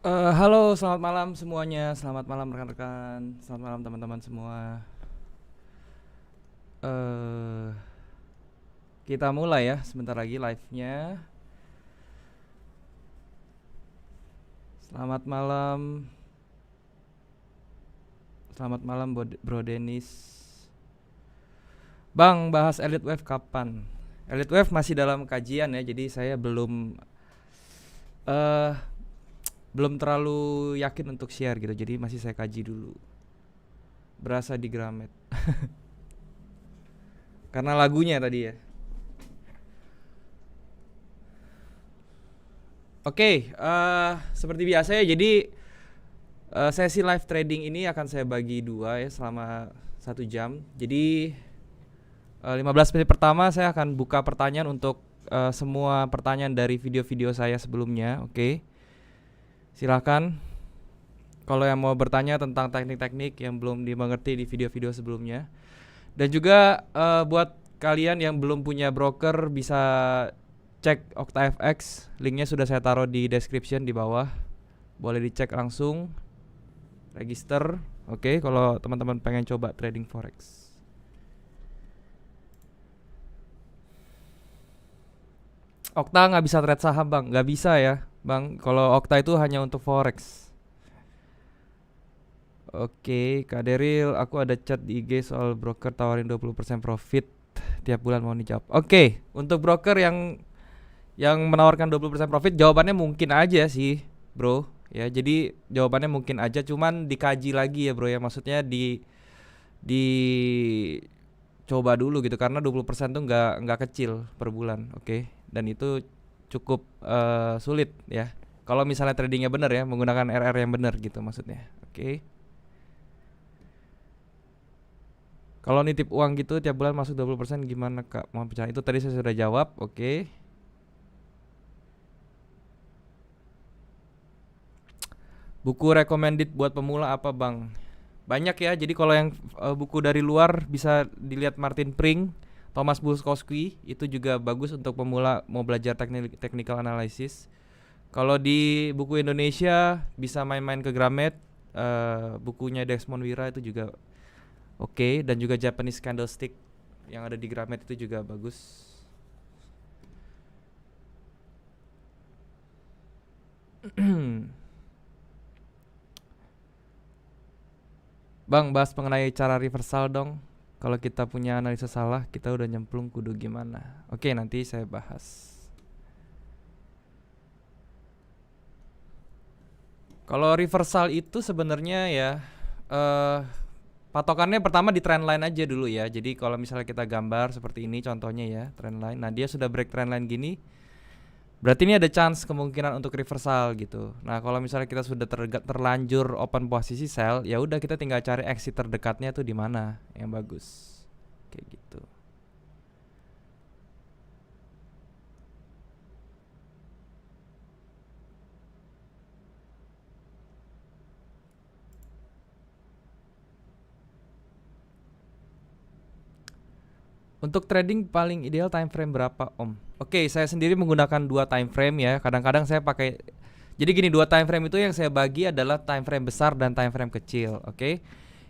Halo, selamat malam semuanya. Selamat malam rekan-rekan. Selamat malam teman-teman semua. eh kita mulai ya, sebentar lagi live-nya. Selamat malam. Selamat malam Bro Denis. Bang, bahas Elite Wave kapan? Elite Wave masih dalam kajian ya, jadi saya eh belum terlalu yakin untuk share gitu. Jadi masih saya kaji dulu. Berasa di Gramet. Karena lagunya tadi ya. Oke, seperti biasa ya. Jadi sesi live trading ini akan saya bagi dua ya selama 1 jam. Jadi 15 menit pertama saya akan buka pertanyaan untuk semua pertanyaan dari video-video saya sebelumnya. Oke, silakan. Kalau yang mau bertanya tentang teknik-teknik yang belum dimengerti di video-video sebelumnya. Dan juga buat kalian yang belum punya broker bisa cek OktaFX, linknya sudah saya taruh di description di bawah. Boleh dicek langsung, register. Oke, kalau teman-teman pengen coba trading forex. Okta nggak bisa trade saham bang, nggak bisa ya bang. Kalau Okta itu hanya untuk forex. Oke, Kak Deril, aku ada chat di IG soal broker tawarin 20% profit tiap bulan, mau dijawab. Oke, untuk broker yang menawarkan 20% profit, jawabannya mungkin aja sih bro ya. Jadi jawabannya mungkin aja, cuman dikaji lagi ya bro ya. Maksudnya di coba dulu gitu, karena 20% tuh nggak kecil per bulan. Oke, dan itu cukup sulit ya kalau misalnya tradingnya bener ya, menggunakan RR yang bener gitu maksudnya. Oke, kalau nitip uang gitu tiap bulan masuk 20% gimana kak? Mau bicara itu tadi saya sudah jawab. Oke. Buku recommended buat pemula apa bang? Banyak ya. Jadi kalau yang buku dari luar bisa dilihat Martin Pring, Thomas Bulskowski, itu juga bagus untuk pemula mau belajar technical analysis. Kalau di buku Indonesia bisa main-main ke Gramet, bukunya Desmond Wira itu juga oke. Dan juga Japanese Candlestick yang ada di Gramet itu juga bagus. Bang, bahas mengenai cara reversal dong. Kalau kita punya analisa salah, kita udah nyemplung kudu gimana? Oke, nanti saya bahas. Kalau reversal itu sebenarnya ya patokannya pertama di trendline aja dulu ya. Jadi kalau misalnya kita gambar seperti ini contohnya ya, trendline. Nah, dia sudah break trendline gini, berarti ini ada chance kemungkinan untuk reversal gitu. Nah, kalau misalnya kita sudah terlanjur open posisi sell, ya udah kita tinggal cari exit terdekatnya tuh di mana yang bagus. Kayak gitu. Untuk trading paling ideal time frame berapa om? Oke, saya sendiri menggunakan 2 time frame ya. Kadang-kadang saya pakai. Jadi gini, 2 time frame itu yang saya bagi adalah time frame besar dan time frame kecil. Oke.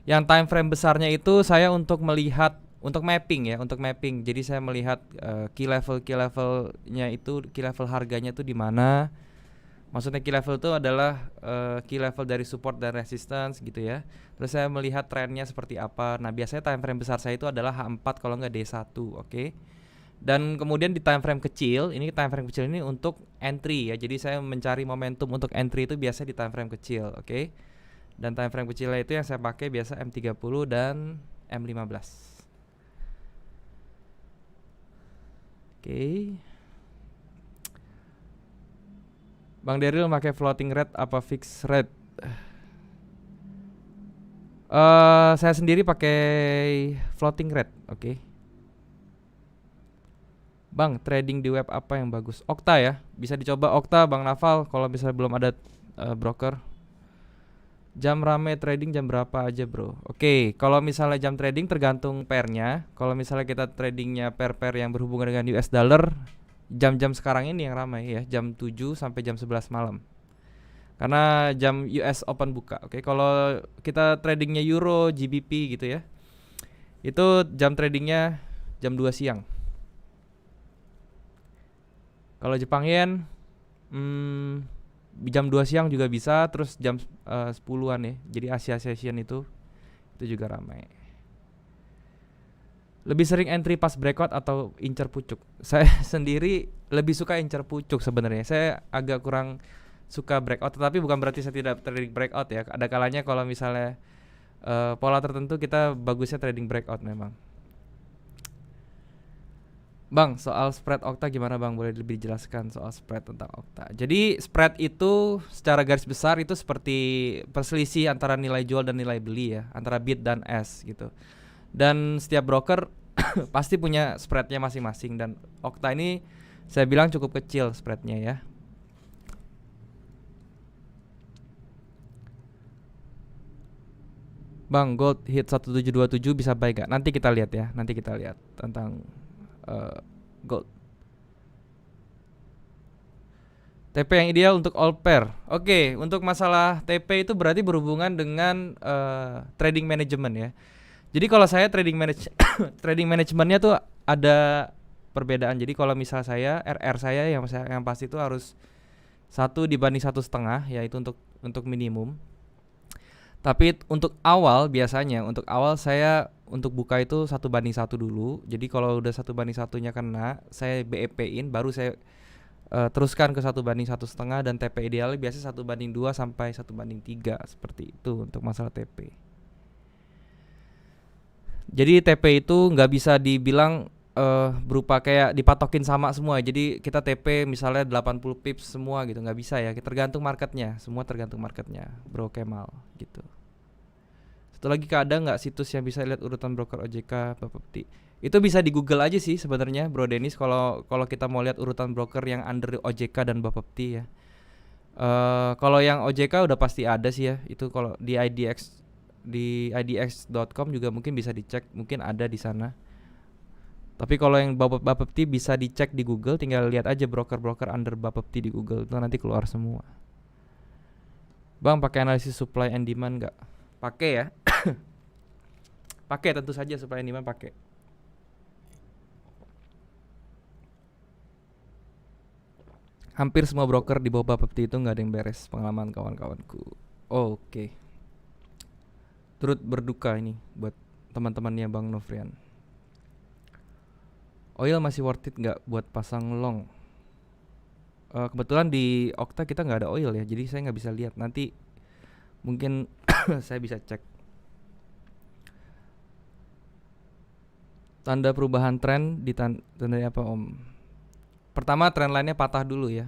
Yang time frame besarnya itu saya untuk melihat, untuk mapping ya, untuk mapping. Jadi saya melihat key levelnya itu, key level harganya itu di mana. Maksudnya key level itu adalah key level dari support dan resistance gitu ya. Terus saya melihat trennya seperti apa. Nah, biasanya time frame besar saya itu adalah H4 kalau nggak D1, oke. Dan kemudian di time frame kecil, ini time frame kecil ini untuk entry ya. Jadi saya mencari momentum untuk entry itu biasa di time frame kecil, oke. Dan time frame kecilnya itu yang saya pakai biasa M30 dan M15. Oke. Bang Deril pakai floating rate apa fixed rate? Saya sendiri pakai floating rate, oke. Bang, trading di web apa yang bagus? Okta ya, bisa dicoba Okta Bang Naval kalau misalnya belum ada broker. Jam rame trading jam berapa aja bro? Oke, kalau misalnya jam trading tergantung pairnya. Kalau misalnya kita tradingnya pair-pair yang berhubungan dengan US dollar, jam-jam sekarang ini yang ramai ya, jam 7 sampai jam 11 malam. karena jam US Open buka. Oke, kalau kita tradingnya Euro, GBP gitu ya, itu jam tradingnya jam 2 siang. Kalau Jepang Yen jam 2 siang juga bisa, terus jam 10-an ya. Jadi Asia Session itu juga ramai. Lebih sering entry pas breakout atau incer pucuk? Saya sendiri lebih suka incer pucuk sebenarnya. Saya agak kurang suka breakout, tetapi bukan berarti saya tidak trading breakout ya. Ada kalanya kalau misalnya pola tertentu kita bagusnya trading breakout memang. Bang, soal spread Okta gimana Bang? Boleh lebih dijelaskan soal spread tentang Okta. Jadi spread itu secara garis besar itu seperti perselisih antara nilai jual dan nilai beli ya, antara bid dan ask gitu. Dan setiap broker pasti punya spreadnya masing-masing, dan Okta ini saya bilang cukup kecil spreadnya ya. Bang, gold hit 1727 bisa buy gak? Nanti kita lihat ya, nanti kita lihat tentang gold. TP yang ideal untuk all pair. Oke, untuk masalah TP itu berarti berhubungan dengan trading management ya. Jadi kalau saya trading managementnya tuh ada perbedaan. Jadi kalau misal saya RR saya yang pasti itu harus 1/1,5, yaitu untuk minimum. Tapi untuk awal biasanya saya untuk buka itu 1/1 dulu. Jadi kalau udah 1/1-nya kena, saya BEP-in, baru saya teruskan ke 1/1,5, dan TP idealnya biasanya 1/2 sampai 1/3, seperti itu untuk masalah TP. Jadi TP itu nggak bisa dibilang berupa kayak dipatokin sama semua. Jadi kita TP misalnya 80 pips semua gitu, nggak bisa ya. Tergantung marketnya, semua tergantung marketnya, Bro Kemal gitu. Satu lagi, ada nggak situs yang bisa lihat urutan broker OJK Bapepti? Itu bisa di Google aja sih sebenarnya, Bro Dennis. Kalau kita mau lihat urutan broker yang under OJK dan Bapepti ya. Kalau yang OJK udah pasti ada sih ya. Itu kalau di idx.com juga mungkin bisa dicek, mungkin ada di sana. Tapi kalau yang Bapepti bisa dicek di Google, tinggal lihat aja broker-broker under Bapepti di Google, itu nanti keluar semua. Bang, pakai analisis supply and demand nggak? Pakai ya. Pakai, tentu saja supply and demand pakai. Hampir semua broker di bawah Bapepti itu nggak ada yang beres, pengalaman kawan-kawanku. Oke. Turut berduka ini buat teman-temannya Bang Novrian. Oil masih worth it nggak buat pasang long? Kebetulan di Okta kita nggak ada oil ya, jadi saya nggak bisa lihat. Nanti mungkin saya bisa cek. Tanda perubahan tren di tandanya apa Om? Pertama, trend line-nya patah dulu ya,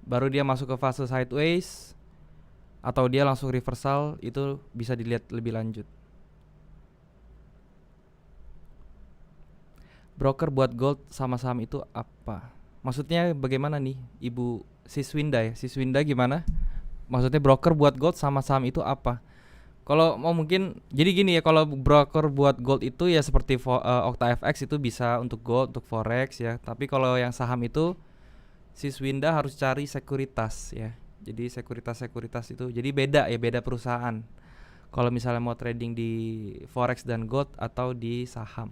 baru dia masuk ke fase sideways atau dia langsung reversal, itu bisa dilihat lebih lanjut. Broker buat gold sama saham itu apa? Maksudnya bagaimana nih Ibu Siswinda ya? Siswinda gimana? Maksudnya broker buat gold sama saham itu apa? Kalau mau mungkin jadi gini ya, kalau broker buat gold itu ya seperti OktaFX itu bisa untuk gold, untuk forex ya. Tapi kalau yang saham itu Siswinda harus cari sekuritas ya. Jadi sekuritas itu jadi beda ya, beda perusahaan. Kalau misalnya mau trading di forex dan gold atau di saham.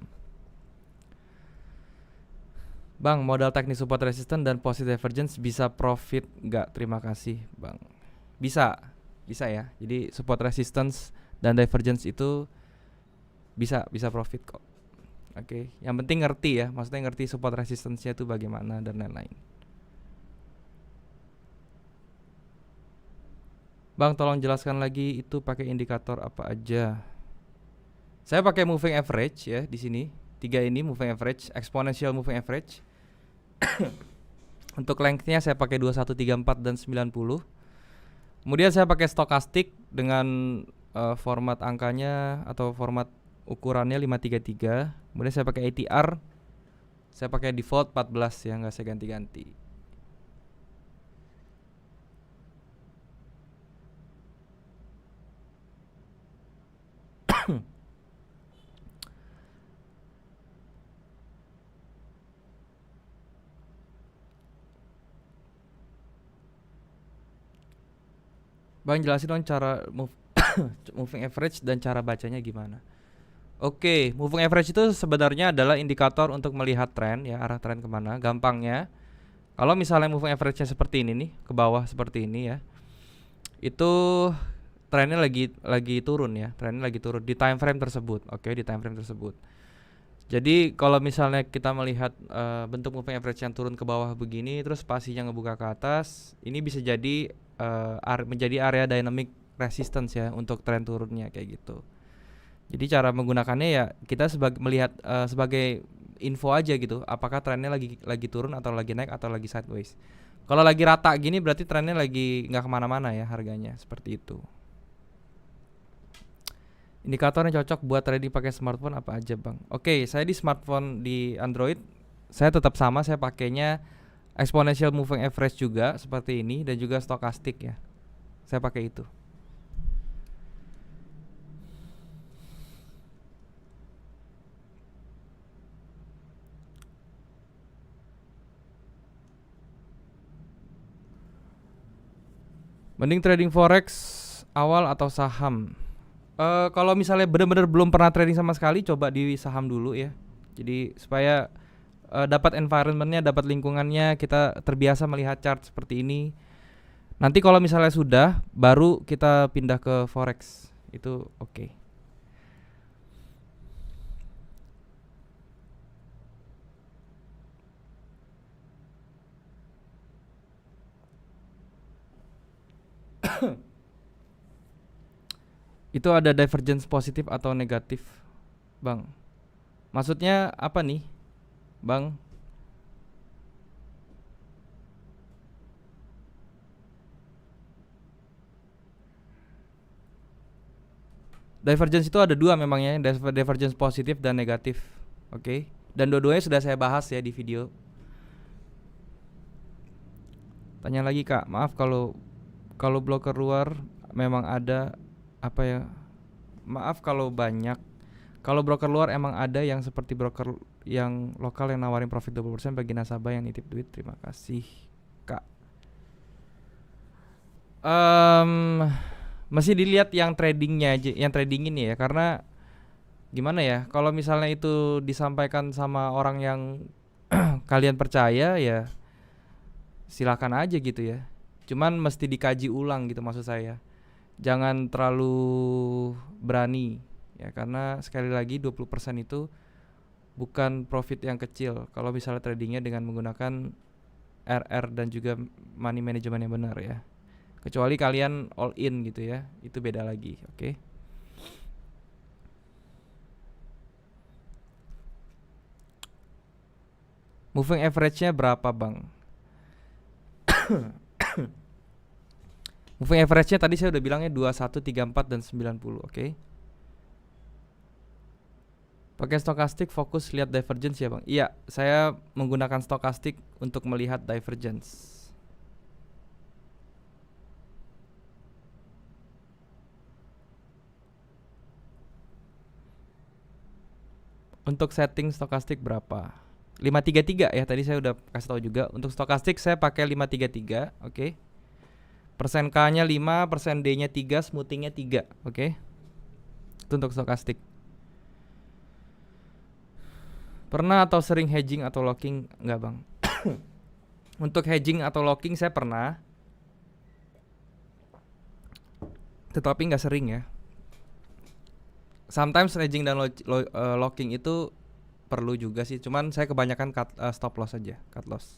Bang, modal teknis support resistance dan positive divergence bisa profit nggak? Terima kasih Bang. Bisa ya. Jadi support resistance dan divergence itu bisa profit kok. Oke, yang penting ngerti ya, maksudnya ngerti support resistance-nya itu bagaimana dan lain-lain. Bang, tolong jelaskan lagi itu pakai indikator apa aja. Saya pakai moving average ya di sini. 3 ini moving average, exponential moving average. Untuk length-nya saya pakai 2134 dan 90. Kemudian saya pakai stokastik dengan format angkanya atau format ukurannya 533. Kemudian saya pakai ATR. Saya pakai default 14 ya, nggak saya ganti-ganti. Bang jelasin dong cara moving average dan cara bacanya gimana. Oke, moving average itu sebenarnya adalah indikator untuk melihat tren ya, arah tren kemana. Gampangnya, kalau misalnya moving average-nya seperti ini nih, ke bawah seperti ini ya, itu trennya lagi turun ya, trennya lagi turun di time frame tersebut. Oke, di time frame tersebut. Jadi kalau misalnya kita melihat bentuk moving average yang turun ke bawah begini, terus spasinya ngebuka ke atas, ini bisa jadi menjadi area dynamic resistance ya untuk tren turunnya kayak gitu. Jadi cara menggunakannya ya kita melihat sebagai info aja gitu, apakah trennya lagi turun atau lagi naik atau lagi sideways. Kalau lagi rata gini berarti trennya lagi nggak kemana-mana ya harganya, seperti itu. Indikator yang cocok buat trading pakai smartphone apa aja bang? Oke, saya di smartphone di Android, saya tetap sama, saya pakainya exponential moving average juga seperti ini dan juga stochastic ya. Saya pakai itu. Mending trading forex awal atau saham? Kalau misalnya benar-benar belum pernah trading sama sekali, coba di saham dulu ya. Jadi supaya dapat environmentnya, dapat lingkungannya, kita terbiasa melihat chart seperti ini. Nanti kalau misalnya sudah, baru kita pindah ke forex. Itu oke. Itu ada divergence positif atau negatif, bang? Maksudnya apa nih, bang? Divergence itu ada dua memangnya, divergence positif dan negatif, oke? Dan dua-duanya sudah saya bahas ya di video. Tanya lagi kak, maaf kalau broker luar memang ada apa ya? Maaf kalau banyak. Kalau broker luar emang ada yang seperti broker yang lokal yang nawarin profit 20% bagi nasabah yang nitip duit. Terima kasih kak. Masih dilihat yang tradingnya aja, yang trading ini ya, karena gimana ya? Kalau misalnya itu disampaikan sama orang yang kalian percaya ya, silakan aja gitu ya. Cuman mesti dikaji ulang gitu maksud saya. Jangan terlalu berani ya, karena sekali lagi 20% itu bukan profit yang kecil kalau misalnya tradingnya dengan menggunakan RR dan juga money management yang benar ya. Kecuali kalian all in gitu ya, itu beda lagi, oke? Moving average-nya berapa bang? Moving average-nya tadi saya udah bilangnya 21, 34 dan 90, oke? Pakai stokastik fokus lihat divergence ya bang? Iya, saya menggunakan stokastik untuk melihat divergence. Untuk setting stokastik berapa? 533 ya, tadi saya udah kasih tahu juga. Untuk stokastik saya pakai 533, oke? Persen K-nya 5, persen D-nya 3, smoothingnya 3, oke? Itu untuk stokastik. Pernah atau sering hedging atau locking? Enggak bang. Untuk hedging atau locking saya pernah, tetapi nggak sering ya. Sometimes hedging dan locking itu perlu juga sih, cuman saya kebanyakan stop loss aja, cut loss.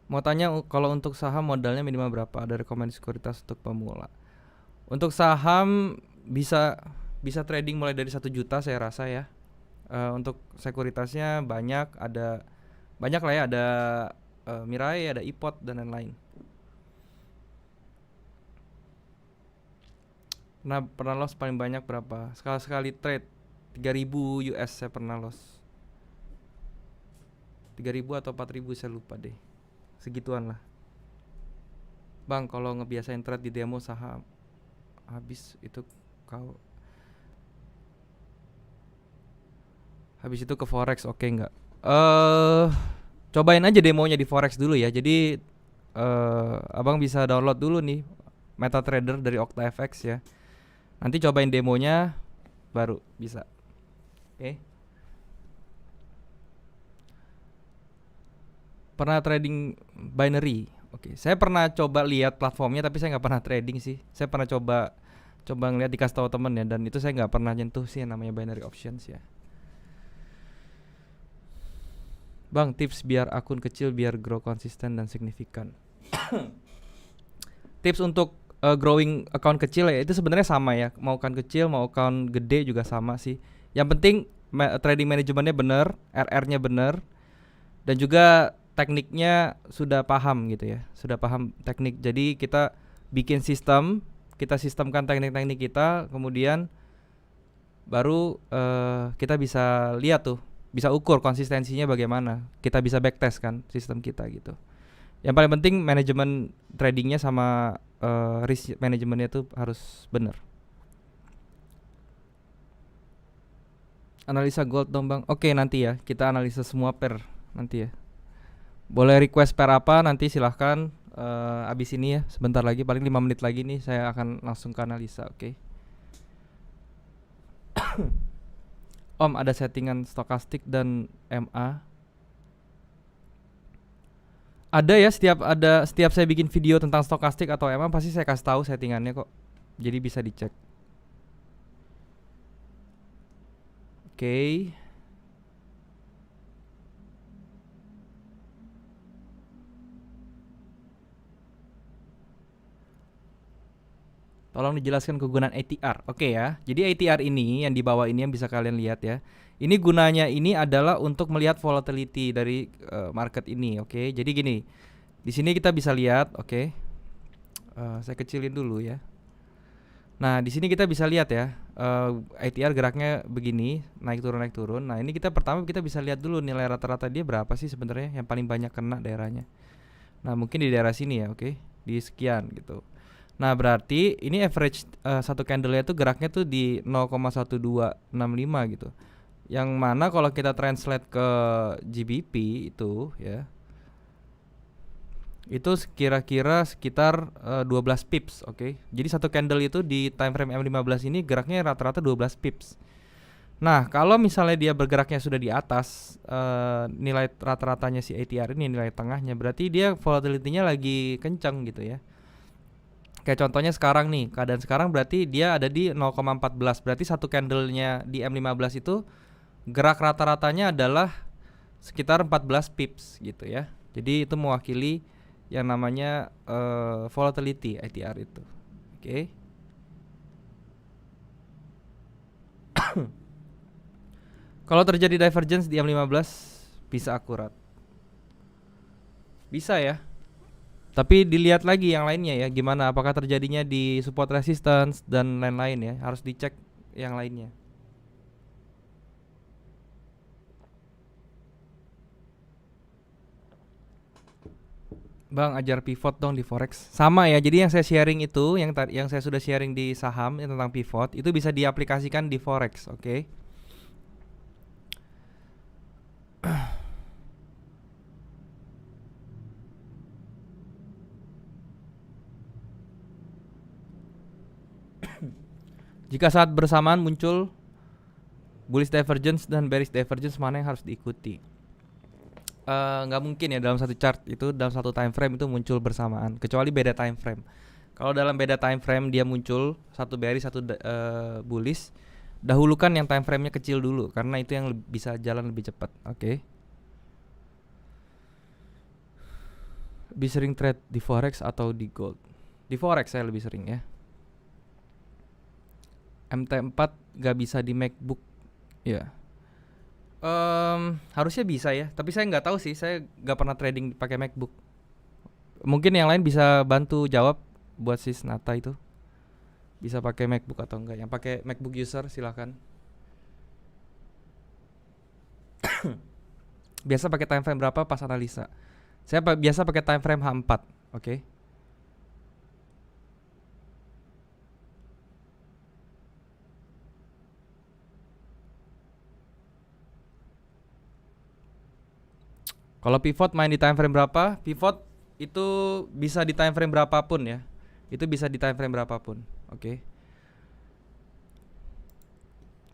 Mau tanya kalau untuk saham modalnya minimal berapa? Ada rekomendasi sekuritas untuk pemula? Untuk saham bisa trading mulai dari 1 juta saya rasa ya. Untuk sekuritasnya banyak lah ya, ada Mirai, ada iPod dan lain-lain. Nah, pernah loss paling banyak berapa? Sekali trade 3000 US saya pernah loss. 3000 atau 4000 saya lupa deh. Segituan lah. Bang, kalau ngebiasain trade di demo saham habis itu habis itu ke forex oke nggak? Cobain aja demonya di Forex dulu ya. Jadi abang bisa download dulu nih MetaTrader dari OctaFX ya. Nanti cobain demonya baru bisa. Oke. Pernah trading binary? Oke, saya pernah coba lihat platformnya tapi saya nggak pernah trading sih. Saya pernah coba ngeliat dikasih tahu temen ya, dan itu saya nggak pernah nyentuh sih yang namanya binary options ya. Bang, tips biar akun kecil biar grow konsisten dan signifikan. Tips untuk growing account kecil ya itu sebenarnya sama ya. Mau account kecil mau account gede juga sama sih. Yang penting trading manajemennya bener, RR-nya bener, dan juga tekniknya sudah paham gitu ya. Sudah paham teknik. Jadi kita bikin sistem, kita sistemkan teknik-teknik kita, kemudian baru kita bisa lihat tuh, bisa ukur konsistensinya bagaimana. Kita bisa backtest kan sistem kita gitu. Yang paling penting manajemen tradingnya sama risk manajemennya tuh harus bener. Analisa gold dong bang. Oke, nanti ya kita analisa semua pair nanti ya. Boleh request pair apa nanti silahkan. Abis ini ya sebentar lagi paling 5 menit lagi nih saya akan langsung ke analisa. Oke. Om, ada settingan stokastik dan MA. Ada ya, setiap saya bikin video tentang stokastik atau MA pasti saya kasih tahu settingannya kok. Jadi bisa dicek. Oke. Tolong dijelaskan kegunaan ATR. Oke ya. Jadi ATR ini yang di bawah ini yang bisa kalian lihat ya. Ini gunanya ini adalah untuk melihat volatility dari market ini. Oke. Jadi gini. Di sini kita bisa lihat. Oke. Saya kecilin dulu ya. Nah, di sini kita bisa lihat ya. ATR geraknya begini, naik turun. Nah, ini pertama kita bisa lihat dulu nilai rata-rata dia berapa sih sebenarnya yang paling banyak kena daerahnya. Nah, mungkin di daerah sini ya, oke. Di sekian gitu. Nah, berarti ini average satu candle-nya tuh geraknya tuh di 0,1265 gitu. Yang mana kalau kita translate ke GBP itu ya, itu kira-kira sekitar 12 pips, oke. Jadi satu candle itu di time frame M15 ini geraknya rata-rata 12 pips. Nah, kalau misalnya dia bergeraknya sudah di atas nilai rata-ratanya si ATR ini, nilai tengahnya, berarti dia volatility-nya lagi kencang gitu ya. Kayak contohnya sekarang nih, keadaan sekarang berarti dia ada di 0,14. Berarti satu candlenya di M15 itu gerak rata-ratanya adalah sekitar 14 pips gitu ya. Jadi itu mewakili yang namanya volatility ATR itu. Oke. Kalau terjadi divergence di M15 bisa akurat. Bisa ya. Tapi dilihat lagi yang lainnya ya, gimana apakah terjadinya di support resistance dan lain-lain ya, harus dicek yang lainnya. Bang, ajar pivot dong di forex. Sama ya, jadi yang saya sharing itu, yang saya sudah sharing di saham yang tentang pivot itu bisa diaplikasikan di forex, oke? Jika saat bersamaan muncul bullish divergence dan bearish divergence, mana yang harus diikuti? Nggak mungkin ya dalam satu chart itu, dalam satu time frame itu muncul bersamaan, kecuali beda time frame. Kalau dalam beda time frame dia muncul satu bearish satu bullish, dahulukan yang time frame-nya kecil dulu karena itu yang bisa jalan lebih cepat. Oke. Lebih sering trade di forex atau di gold? Di forex saya lebih sering ya. MT4 gak bisa di MacBook ya. Harusnya bisa ya, tapi saya nggak tahu sih, saya nggak pernah trading pakai MacBook. Mungkin yang lain bisa bantu jawab buat sis Nata itu. Bisa pakai MacBook atau enggak? Yang pakai MacBook user silahkan. Biasa pakai time frame berapa pas analisa? Saya biasa pakai time frame H4, oke. Kalau pivot main di time frame berapa? Pivot itu bisa di time frame berapapun ya. Itu bisa di time frame berapapun. Oke.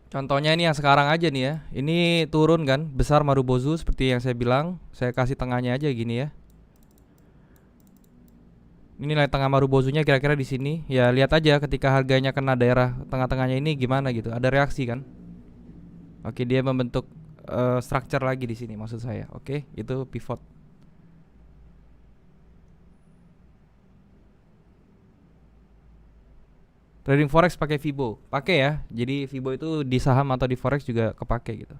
Contohnya ini yang sekarang aja nih ya. Ini turun kan, besar Marubozu seperti yang saya bilang. Saya kasih tengahnya aja gini ya. Ini nilai tengah Marubozunya kira-kira di sini. Ya lihat aja ketika harganya kena daerah tengah-tengahnya ini gimana gitu. Ada reaksi kan? Oke, dia membentuk structure lagi di sini maksud saya. Oke, itu pivot. Trading forex pakai Fibo, pakai ya. Jadi Fibo itu di saham atau di forex juga kepake gitu.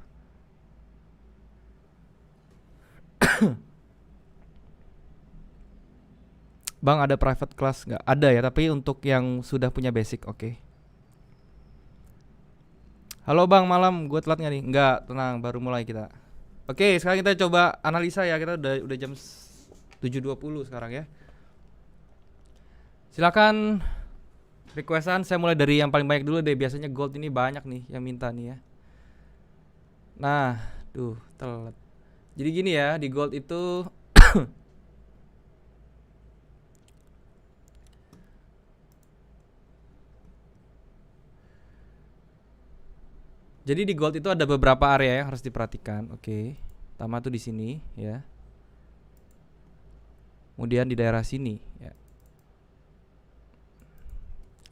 Bang ada private class nggak? Ada ya, tapi untuk yang sudah punya basic, oke. Halo bang, malam. Gue telat nggak nih? Nggak, tenang, baru mulai kita. Oke, sekarang kita coba analisa ya. Kita udah jam 7.20 sekarang ya. Silakan requestan. Saya mulai dari yang paling banyak dulu deh. Biasanya gold ini banyak nih yang minta nih ya. Nah, telat. Jadi gini ya, di gold itu jadi di gold itu ada beberapa area yang harus diperhatikan. Oke. Pertama tuh di sini ya. Kemudian di daerah sini ya.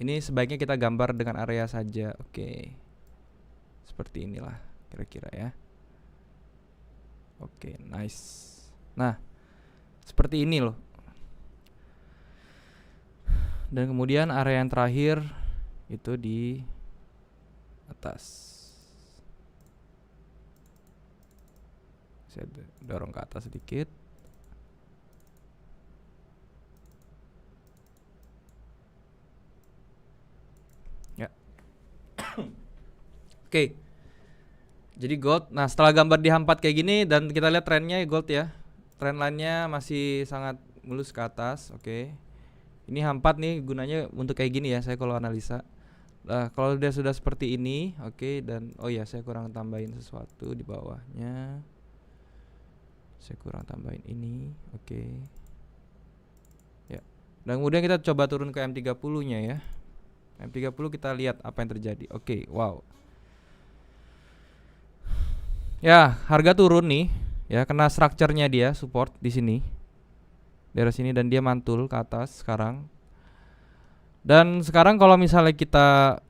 Ini sebaiknya kita gambar dengan area saja. Oke. Seperti inilah kira-kira ya. Oke, nice. Nah, seperti ini loh. Dan kemudian area yang terakhir itu di atas. Saya dorong ke atas sedikit. Ya. Oke. Jadi gold. Nah, setelah gambar di H4 kayak gini dan kita lihat trennya ya gold ya. Trend line-nya masih sangat mulus ke atas. Oke. Ini H4 nih gunanya untuk kayak gini ya saya kalau analisa. Nah, kalau dia sudah seperti ini, oke, dan oh ya saya kurang tambahin sesuatu di bawahnya. Saya kurang tambahin ini, oke. Ya. Dan kemudian kita coba turun ke M30-nya ya. M30 kita lihat apa yang terjadi. Oke, wow. Ya, harga turun nih, ya kena structure-nya dia support di sini. Daerah sini dan dia mantul ke atas sekarang. Dan sekarang kalau misalnya kita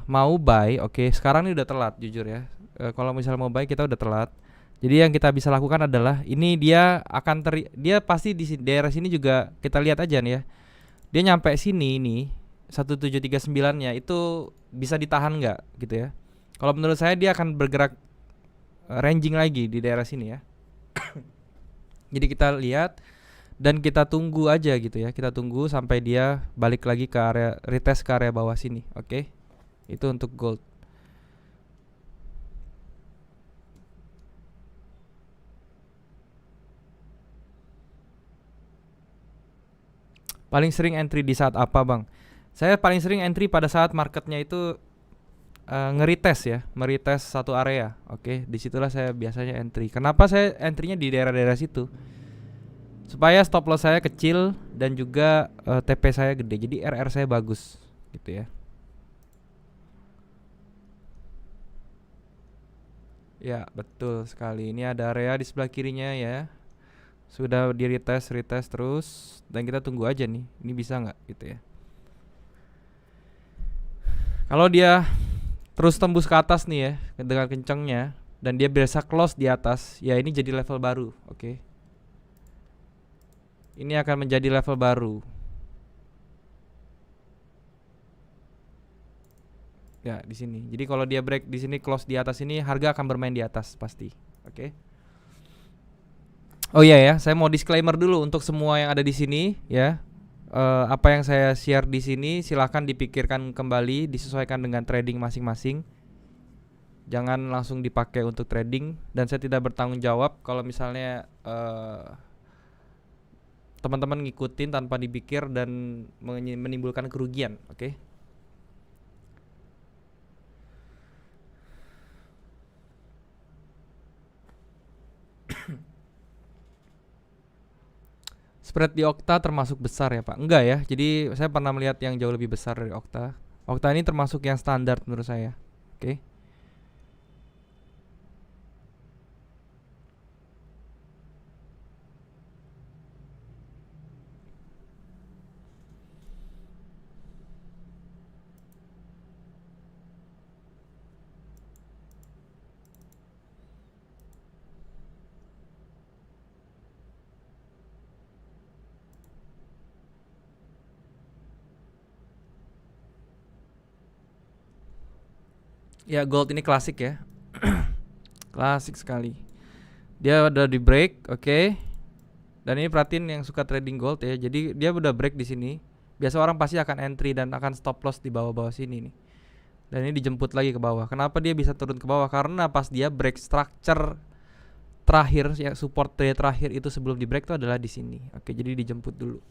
mau buy, oke, sekarang ini udah telat jujur ya. Kalau misalnya mau buy kita udah telat. Jadi yang kita bisa lakukan adalah ini dia akan dia pasti di daerah sini juga kita lihat aja nih ya. Dia nyampe sini ini 1739-nya itu bisa ditahan nggak gitu ya. Kalau menurut saya dia akan bergerak ranging lagi di daerah sini ya. Jadi kita lihat dan kita tunggu aja gitu ya. Kita tunggu sampai dia balik lagi ke area retest ke area bawah sini. Oke. Itu untuk gold. Paling sering entry di saat apa, Bang? Saya paling sering entry pada saat marketnya itu ngeritest ya, meritest satu area. Oke, disitulah saya biasanya entry. Kenapa saya entrynya di daerah-daerah situ? Supaya stop loss saya kecil dan juga TP saya gede. Jadi RR saya bagus gitu ya. Ya, betul sekali. Ini ada area di sebelah kirinya ya. Sudah di retest terus dan kita tunggu aja nih. Ini bisa nggak gitu ya. Kalau dia terus tembus ke atas nih ya dengan kencangnya dan dia biasa close di atas, ya ini jadi level baru, oke. Ini akan menjadi level baru. Ya, di sini. Jadi kalau dia break di sini close di atas ini, harga akan bermain di atas pasti. Oke. Oh iya ya, saya mau disclaimer dulu untuk semua yang ada di sini ya. Apa yang saya share di sini silahkan dipikirkan kembali, disesuaikan dengan trading masing-masing. Jangan langsung dipakai untuk trading dan saya tidak bertanggung jawab kalau misalnya teman-teman ngikutin tanpa dipikir dan menimbulkan kerugian, oke? Spread di Okta termasuk besar ya Pak? Enggak ya. Jadi saya pernah melihat yang jauh lebih besar dari Okta. Okta ini termasuk yang standar menurut saya. Oke. Ya gold ini klasik ya. Klasik sekali. Dia udah di break, oke. Dan ini perhatiin yang suka trading gold ya. Jadi dia udah break di sini. Biasa orang pasti akan entry dan akan stop loss di bawah-bawah sini nih. Dan ini dijemput lagi ke bawah. Kenapa dia bisa turun ke bawah? Karena pas dia break structure terakhir ya, support day terakhir itu sebelum di break itu adalah di sini. Oke, jadi dijemput dulu.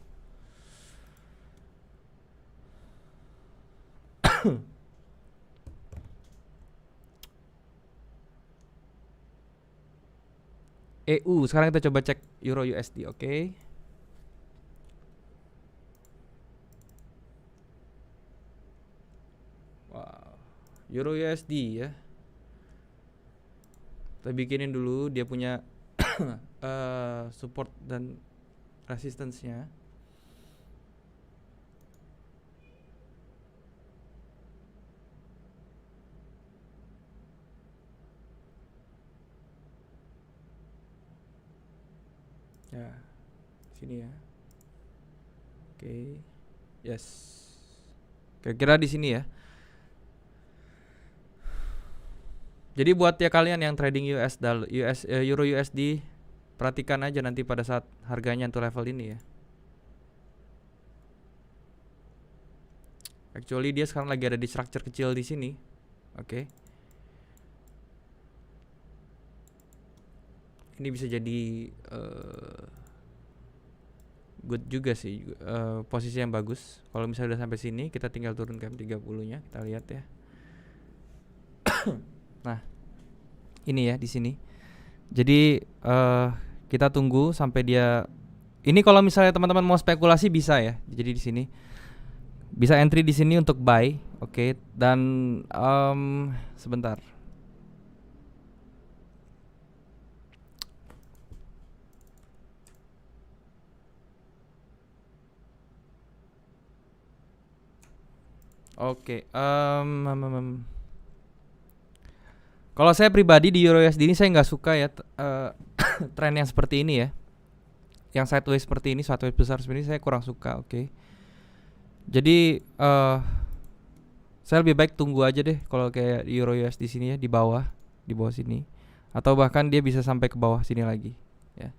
EU, sekarang kita coba cek Euro USD, oke. Wow. Euro USD ya. Kita bikinin dulu dia punya support dan resistance-nya. Ya, sini ya. Oke. Yes. Kira-kira di sini ya. Jadi buat ya kalian yang trading Euro USD, perhatikan aja nanti pada saat harganya untuk level ini ya. Actually dia sekarang lagi ada di structure kecil di sini. Oke. Ini bisa jadi good juga sih, posisi yang bagus. Kalau misalnya udah sampai sini, kita tinggal turun ke M30-nya, kita lihat ya. Nah, ini ya di sini. Jadi kita tunggu sampai dia. Ini kalau misalnya teman-teman mau spekulasi bisa ya. Jadi di sini bisa entry di sini untuk buy, oke. Dan sebentar. Oke, kalau saya pribadi di Euro USD ini saya nggak suka ya tren yang seperti ini ya, yang sideways seperti ini, sideways besar seperti ini saya kurang suka, oke. Jadi saya lebih baik tunggu aja deh kalau kayak di Euro USD sini ya, di bawah sini, atau bahkan dia bisa sampai ke bawah sini lagi ya.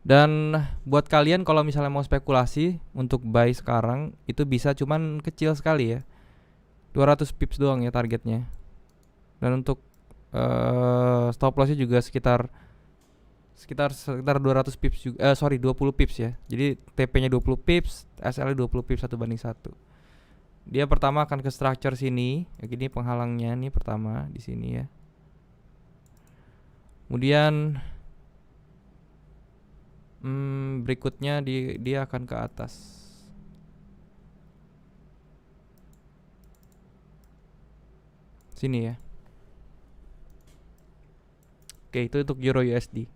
Dan buat kalian kalau misalnya mau spekulasi untuk buy sekarang itu bisa, cuman kecil sekali ya, 200 pips doang ya targetnya. Dan untuk stop lossnya juga sekitar 200 pips juga, 20 pips ya. Jadi TP-nya 20 pips, SL-nya 20 pips 1:1. Dia pertama akan ke structure sini, gini penghalangnya nih pertama di sini ya. Kemudian berikutnya dia akan ke atas. Sini ya. Oke, itu untuk Euro USD.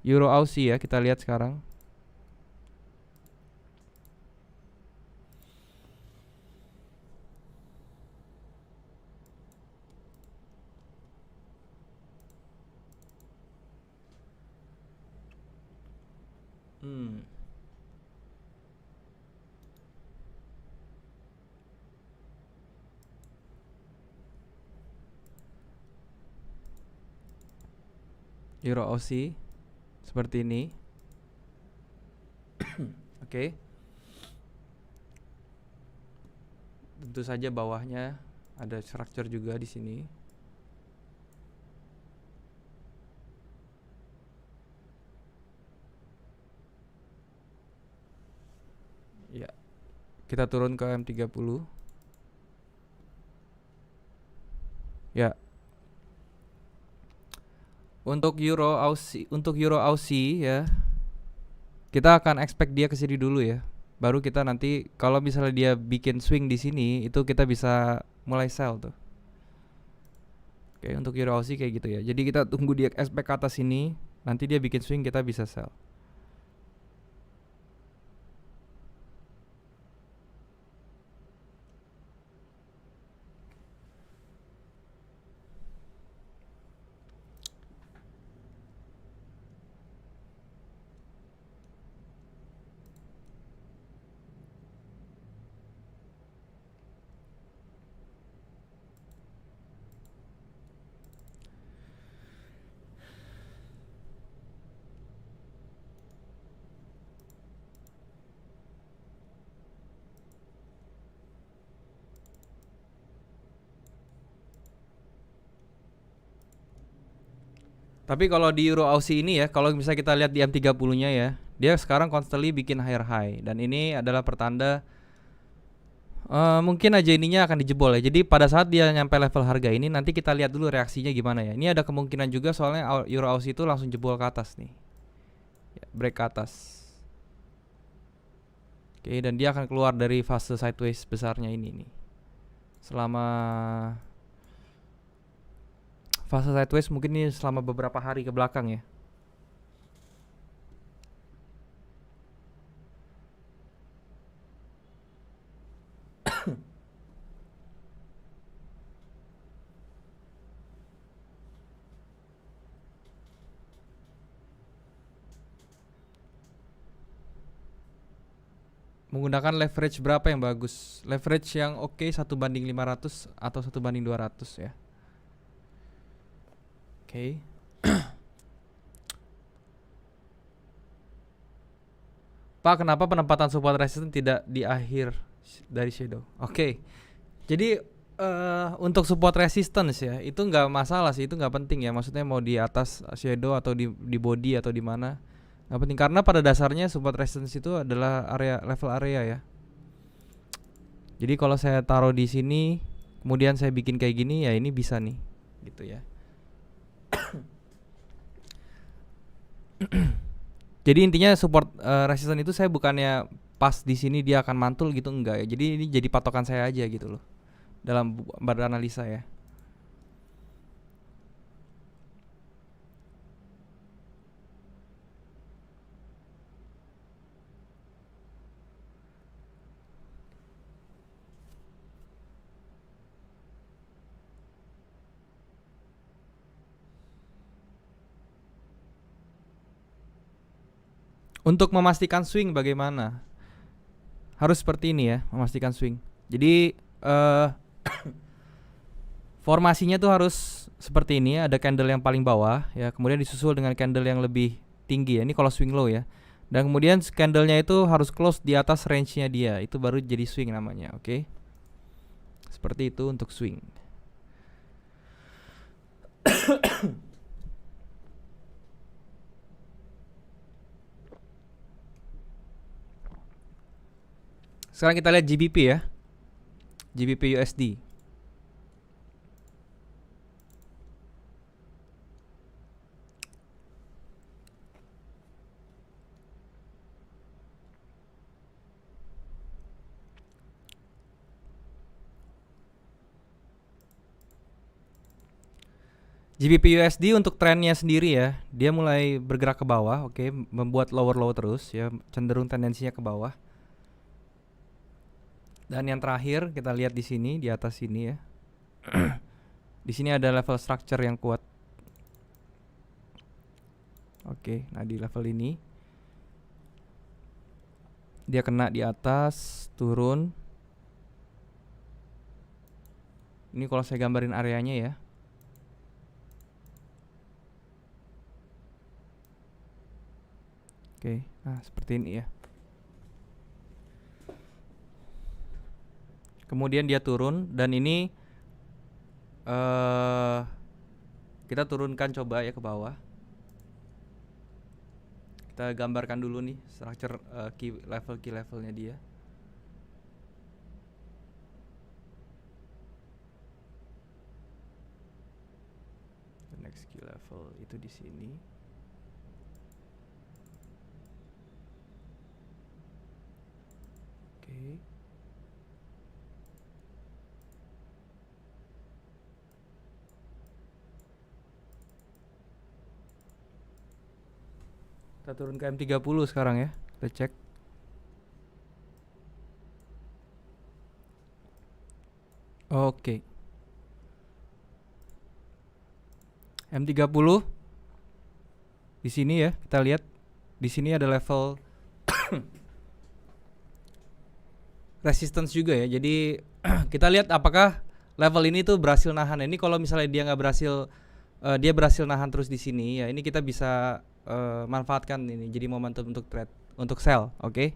Euro Aussie ya, kita lihat sekarang. Euro Aussie seperti ini. Oke. Tentu saja bawahnya ada structure juga di sini. Ya. Kita turun ke M30. Ya. Untuk Euro Aussie ya. Kita akan expect dia ke sini dulu ya. Baru kita nanti kalau misalnya dia bikin swing di sini, itu kita bisa mulai sell tuh. Oke, untuk Euro Aussie kayak gitu ya. Jadi kita tunggu dia expect ke atas sini, nanti dia bikin swing kita bisa sell. Tapi kalau di Euro Aussie ini ya, kalau misalnya kita lihat di M30-nya ya, dia sekarang constantly bikin higher high dan ini adalah pertanda mungkin aja ininya akan dijebol ya. Jadi pada saat dia nyampe level harga ini nanti kita lihat dulu reaksinya gimana ya. Ini ada kemungkinan juga soalnya Euro Aussie itu langsung jebol ke atas nih. Ya, break ke atas. Oke, dan dia akan keluar dari fase sideways besarnya ini nih. Selama fase sideways mungkin ini selama beberapa hari ke belakang ya. Menggunakan leverage berapa yang bagus? Leverage yang oke 1:500 atau 1:200 ya. Oke. Pak, kenapa penempatan support resistance tidak di akhir dari shadow? Oke. Jadi untuk support resistance ya, itu nggak masalah sih, itu nggak penting ya. Maksudnya mau di atas shadow atau di body atau di mana, nggak penting karena pada dasarnya support resistance itu adalah area level area ya. Jadi kalau saya taruh di sini, kemudian saya bikin kayak gini ya ini bisa nih, gitu ya. Jadi intinya support resistance itu saya bukannya pas di sini dia akan mantul gitu enggak ya. Jadi ini jadi patokan saya aja gitu loh dalam beranalisa ya. Untuk memastikan swing bagaimana? Harus seperti ini ya, memastikan swing. Jadi formasinya tuh harus seperti ini, ada candle yang paling bawah ya, kemudian disusul dengan candle yang lebih tinggi ya. Ini kalau swing low ya. Dan kemudian candlenya itu harus close di atas range-nya dia, itu baru jadi swing namanya, oke? Seperti itu untuk swing. Sekarang kita lihat GBP ya. GBP USD. GBP USD untuk trennya sendiri ya, dia mulai bergerak ke bawah, oke, membuat lower low terus ya, cenderung tendensinya ke bawah. Dan yang terakhir kita lihat di sini, di atas sini ya. Di sini ada level structure yang kuat. Oke, nah di level ini dia kena di atas, turun. Ini kalau saya gambarin areanya ya. Oke, nah seperti ini ya. Kemudian dia turun dan ini kita turunkan coba ya ke bawah. Kita gambarkan dulu nih structure key levelnya dia. The next key level itu di sini. Kita turun ke M30 sekarang ya. Kita cek. Oke. M30 di sini ya, kita lihat di sini ada level resistance juga ya. Jadi kita lihat apakah level ini tuh berhasil nahan. Ini kalau misalnya dia nggak berhasil, dia berhasil nahan terus di sini ya, ini kita bisa manfaatkan ini jadi momentum untuk trade, untuk sell. Oke.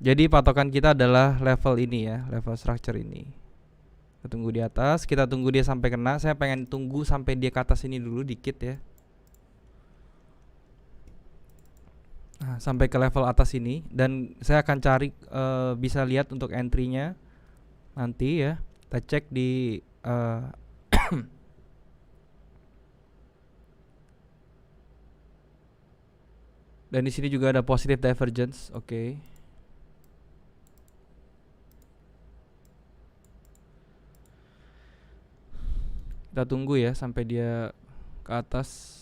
Jadi patokan kita adalah level ini ya, level structure ini. Kita tunggu di atas, kita tunggu dia sampai kena. Saya pengen tunggu sampai dia ke atas ini dulu dikit ya. Nah, sampai ke level atas ini, dan saya akan cari bisa lihat untuk entry-nya nanti ya. Kita cek di dan di sini juga ada positive divergence. Oke. Kita tunggu ya sampai dia ke atas.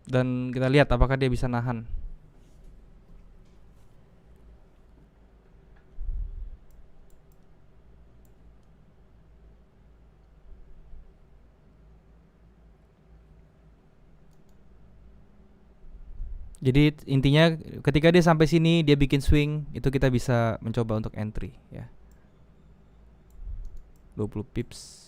Dan kita lihat apakah dia bisa nahan. Jadi intinya ketika dia sampai sini, dia bikin swing, itu kita bisa mencoba untuk entry ya. 20 pips.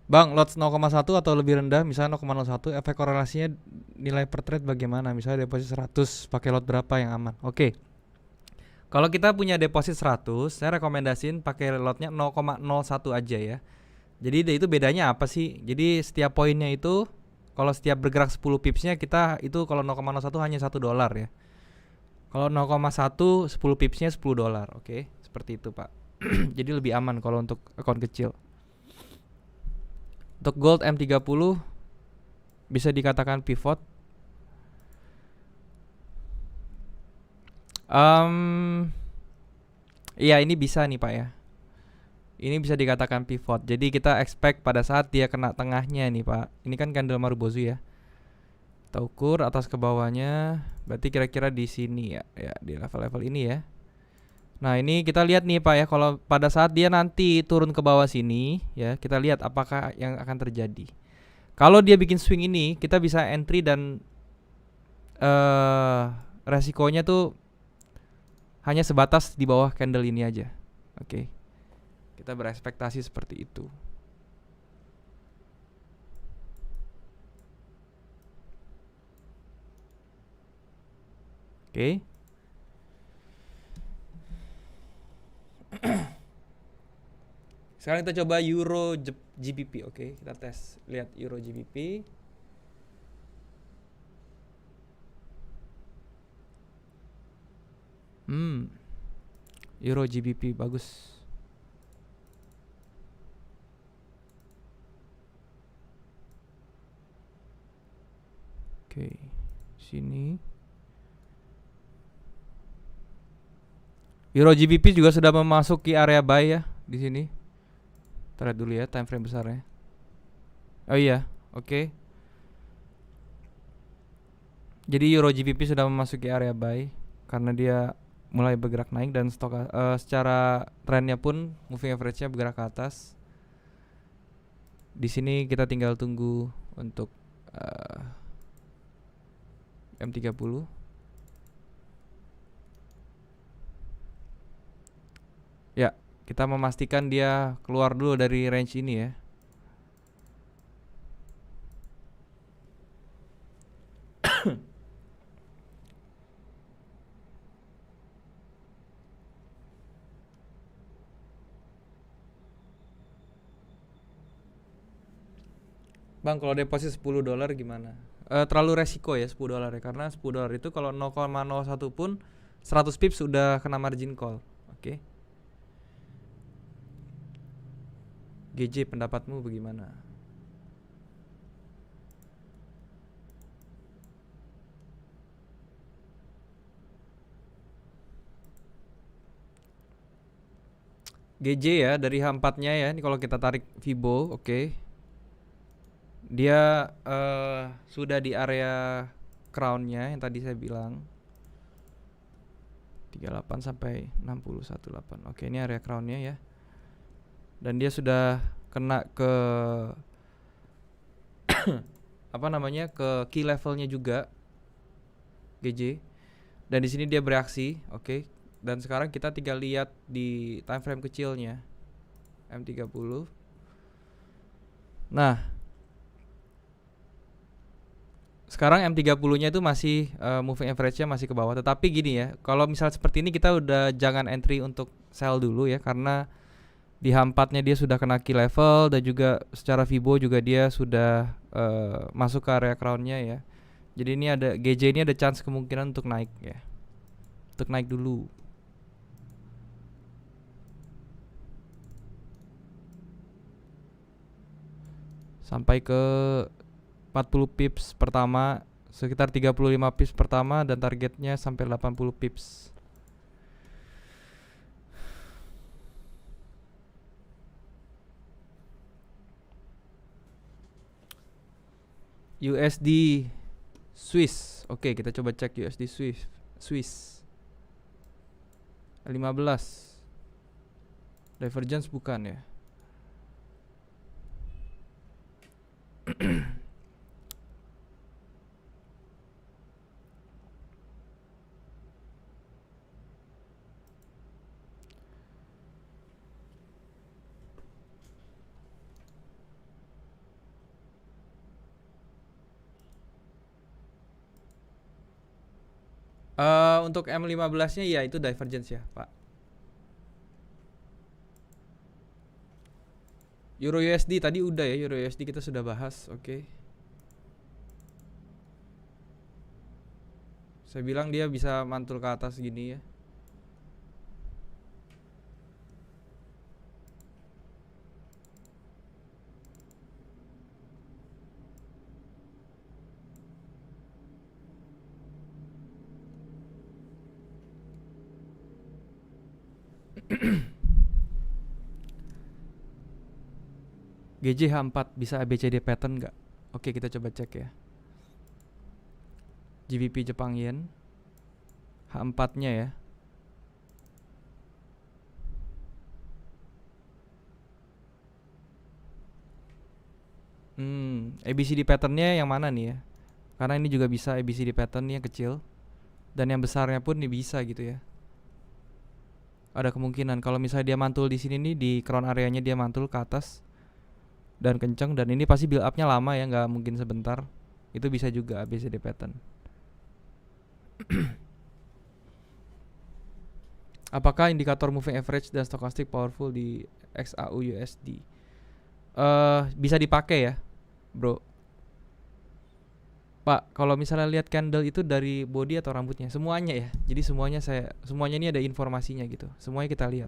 Bang, lots 0,1 atau lebih rendah, misalnya 0,01, efek korelasinya nilai per trade bagaimana? Misalnya deposit 100, pakai lot berapa yang aman? Oke. Kalau kita punya deposit 100, saya rekomendasiin pakai lotnya 0,01 aja ya. Jadi itu bedanya apa sih? Jadi setiap poinnya itu, kalau setiap bergerak 10 pipsnya, kita itu kalau 0,01 hanya $1 ya. Kalau 0,1 10 pipsnya $10. Oke, seperti itu Pak. Jadi lebih aman kalau untuk akun kecil. Untuk gold M30 bisa dikatakan pivot. Iya, ini bisa nih Pak ya. Ini bisa dikatakan pivot. Jadi kita expect pada saat dia kena tengahnya nih Pak. Ini kan candle Marubozu ya. Kita ukur atas ke bawahnya, berarti kira-kira di sini ya, ya di level-level ini ya. Nah, ini kita lihat nih Pak ya, kalau pada saat dia nanti turun ke bawah sini ya, kita lihat apakah yang akan terjadi. Kalau dia bikin swing ini, kita bisa entry dan resikonya tuh hanya sebatas di bawah candle ini aja. Oke. Kita berekspektasi seperti itu. Oke. Sekarang kita coba Euro GBP. Oke, kita tes, lihat Euro GBP. Euro GBP bagus. Oke, sini. Euro GBP juga sudah memasuki area buy ya di sini. Kita lihat dulu ya time frame besarnya. Oh iya, oke. Jadi Euro GBP sudah memasuki area buy karena dia mulai bergerak naik dan stok secara trennya pun moving average-nya bergerak ke atas. Di sini kita tinggal tunggu untuk M30. Ya, kita memastikan dia keluar dulu dari range ini ya. Bang, kalau deposit $10 gimana? Terlalu resiko ya $10 ya, karena $10 itu kalau 0,01 pun 100 pips udah kena margin call. Oke. GJ, pendapatmu bagaimana? GJ ya, dari H4-nya ya. Ini kalau kita tarik Fibo, oke. Dia sudah di area crown-nya yang tadi saya bilang. 38 sampai 6018. Oke, ini area crown-nya ya. Dan dia sudah kena ke apa namanya? Ke key levelnya juga. GJ. Dan di sini dia bereaksi, oke. Dan sekarang kita tinggal lihat di time frame kecilnya M30. Nah, sekarang M30-nya itu masih moving average-nya masih ke bawah. Tetapi gini ya, kalau misal seperti ini kita udah jangan entry untuk sell dulu ya, karena di H4-nya dia sudah kena key level dan juga secara Fibo juga dia sudah masuk ke area crown-nya ya. Jadi ini ada GJ ini ada chance kemungkinan untuk naik ya. Untuk naik dulu. Sampai ke 40 pips pertama, sekitar 35 pips pertama dan targetnya sampai 80 pips. USD Swiss. Oke, kita coba cek USD Swiss. 15. Divergence bukan ya? Untuk M15-nya ya itu divergence ya, Pak. Euro USD tadi udah ya, Euro USD kita sudah bahas, oke. Saya bilang dia bisa mantul ke atas gini ya. GJ H4 bisa ABCD pattern nggak? Oke, kita coba cek ya. GBP Jepang Yen H4-nya ya. ABCD patternnya yang mana nih ya? Karena ini juga bisa ABCD pattern yang kecil dan yang besarnya pun nih bisa gitu ya. Ada kemungkinan kalau misalnya dia mantul di sini nih, di crown areanya dia mantul ke atas dan kenceng, dan ini pasti build up-nya lama ya, nggak mungkin sebentar. Itu bisa juga ABCD pattern. Apakah indikator moving average dan stochastic powerful di XAU USD? Bisa dipakai ya, bro. Pak, kalau misalnya lihat candle itu dari body atau rambutnya? Semuanya ya. Jadi semuanya ini ada informasinya gitu. Semuanya kita lihat.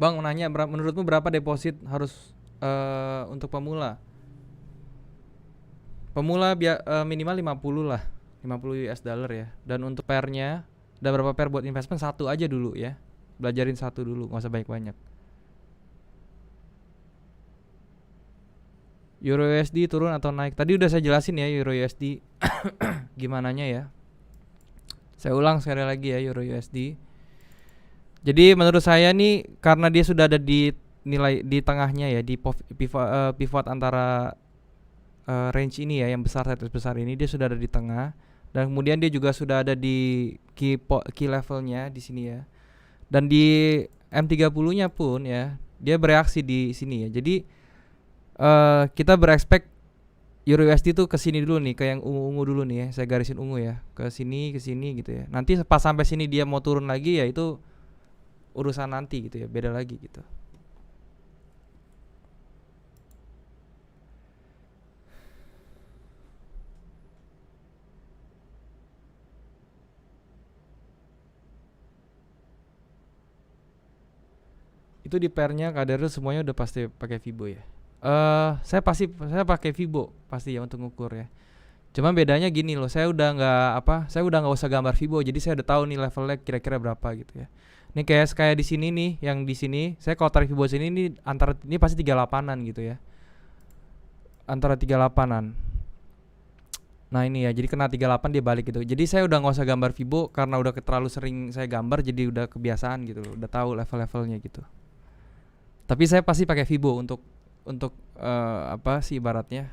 Bang, mau nanya, menurutmu berapa deposit harus untuk pemula? Pemula minimal 50 lah, 50 US dollar ya. Dan untuk pairnya, dan berapa pair buat investment? Satu aja dulu ya. Belajarin satu dulu, nggak usah banyak-banyak. Euro USD turun atau naik. Tadi udah saya jelasin ya Euro USD gimana nya ya. Saya ulang sekali lagi ya Euro USD. Jadi menurut saya nih karena dia sudah ada di nilai di tengahnya ya di pivot antara range ini ya yang besar size besar ini dia sudah ada di tengah dan kemudian dia juga sudah ada di key levelnya di sini ya. Dan di M30-nya pun ya dia bereaksi di sini ya. Jadi kita berekspek Euro USD tuh ke sini dulu nih, ke yang ungu-ungu dulu nih ya. Saya garisin ungu ya. Ke sini gitu ya. Nanti pas sampai sini dia mau turun lagi ya itu urusan nanti gitu ya, beda lagi gitu. Itu di pairnya kadarnya semuanya udah pasti pakai Fibo ya. Saya pakai Fibo pasti ya untuk ngukur ya. Cuma bedanya gini loh, saya udah nggak usah gambar Fibo, jadi saya udah tahu nih levelnya kira-kira berapa gitu ya. Ini kayak di sini nih, yang di sini saya kalau tarik Fibo sini ini antara ini pasti 38-an gitu ya. Antara 38-an. Nah ini ya, jadi kena 38 dia balik gitu. Jadi saya udah nggak usah gambar Fibo karena udah terlalu sering saya gambar, jadi udah kebiasaan gitu loh, udah tahu level-levelnya gitu. Tapi saya pasti pakai Fibo untuk apa sih ibaratnya?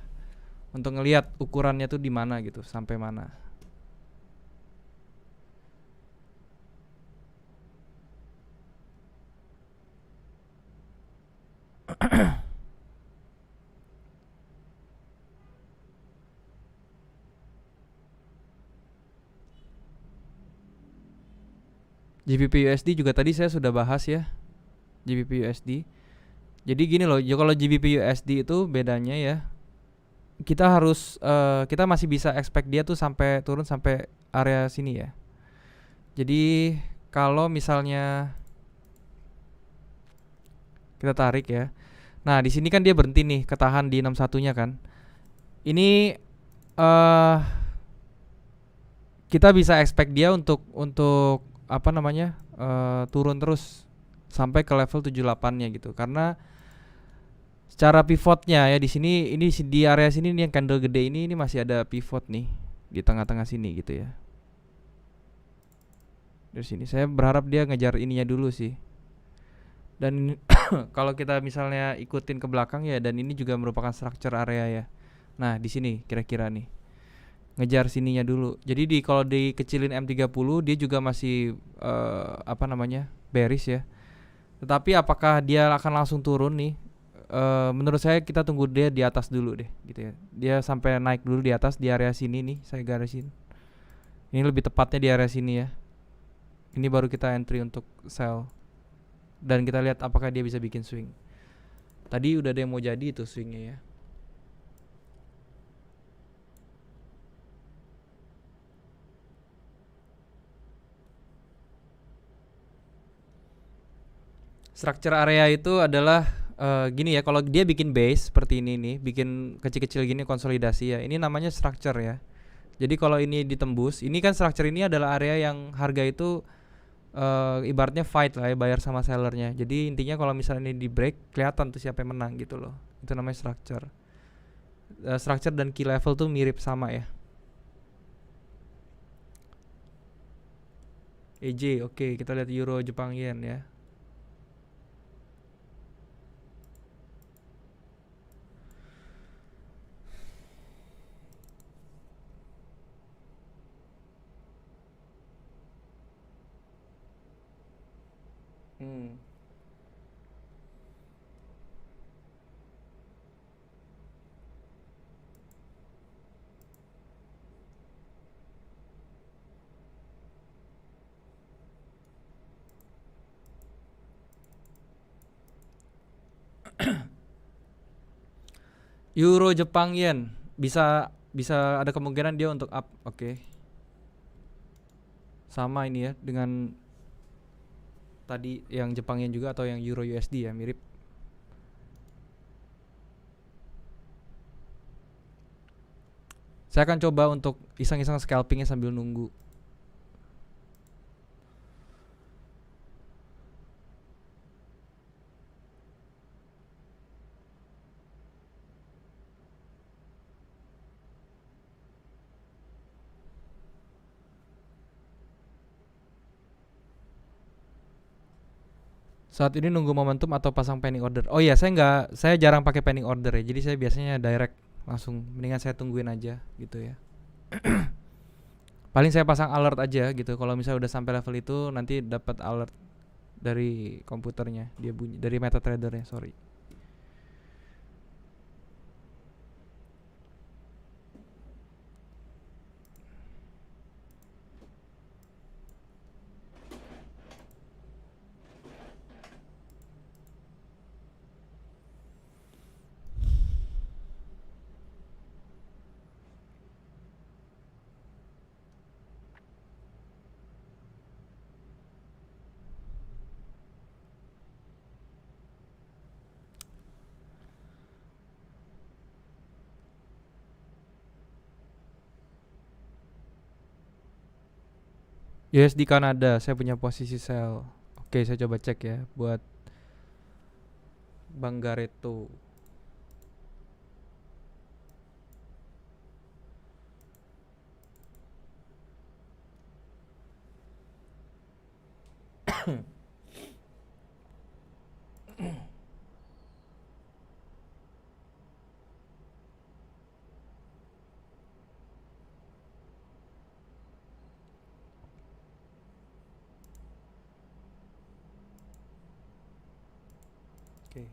Untuk ngelihat ukurannya tuh di mana gitu, sampai mana. GBP USD juga tadi saya sudah bahas ya, GBP USD. Jadi gini loh, kalau GBP USD itu bedanya ya, kita masih bisa expect dia tuh sampai turun sampai area sini ya. Jadi kalau misalnya kita tarik ya. Nah, di sini kan dia berhenti nih, ketahan di 61-nya kan. Ini uh, kita bisa expect dia untuk apa namanya? Turun terus sampai ke level 78-nya gitu. Karena secara pivotnya ya di sini ini di area sini nih yang candle gede ini masih ada pivot nih di tengah-tengah sini gitu ya. Dari sini saya berharap dia ngejar ininya dulu sih. Dan kalau kita misalnya ikutin ke belakang ya, dan ini juga merupakan structure area ya. Nah, di sini kira-kira nih. Ngejar sininya dulu. Jadi kalau dikecilin M30 dia juga masih apa namanya? Bearish ya. Tetapi apakah dia akan langsung turun nih? Menurut saya kita tunggu dia di atas dulu deh gitu ya. Dia sampai naik dulu di atas di area sini nih, saya garisin. Ini lebih tepatnya di area sini ya. Ini baru kita entry untuk sell. Dan kita lihat apakah dia bisa bikin swing. Tadi udah ada yang mau jadi itu swingnya ya. Structure area itu adalah gini ya, kalau dia bikin base seperti ini nih, bikin kecil-kecil gini konsolidasi ya, ini namanya structure ya. Jadi kalau ini ditembus, ini kan structure ini adalah area yang harga itu ibaratnya fight lah ya, bayar sama sellernya. Jadi intinya kalau misalnya ini di break, kelihatan tuh siapa yang menang gitu loh. Itu namanya structure. Structure dan key level tuh mirip sama ya. EJ, oke, kita lihat Euro Jepang Yen ya. Hmm. Euro Jepang Yen bisa bisa ada kemungkinan dia untuk up, oke. Sama ini ya dengan tadi yang Jepang Yen juga atau yang Euro USD ya, mirip. Saya akan coba untuk iseng-iseng scalpingnya sambil nunggu. Saat ini nunggu momentum atau pasang pending order. Oh iya, saya jarang pakai pending order ya. Jadi saya biasanya direct langsung, mendingan saya tungguin aja gitu ya. Paling saya pasang alert aja gitu. Kalau misalnya udah sampai level itu nanti dapat alert dari komputernya, dia bunyi dari MetaTrader-nya, sorry. USD Kanada, saya punya posisi sell. Oke, saya coba cek ya buat Bang Gareto. Oke.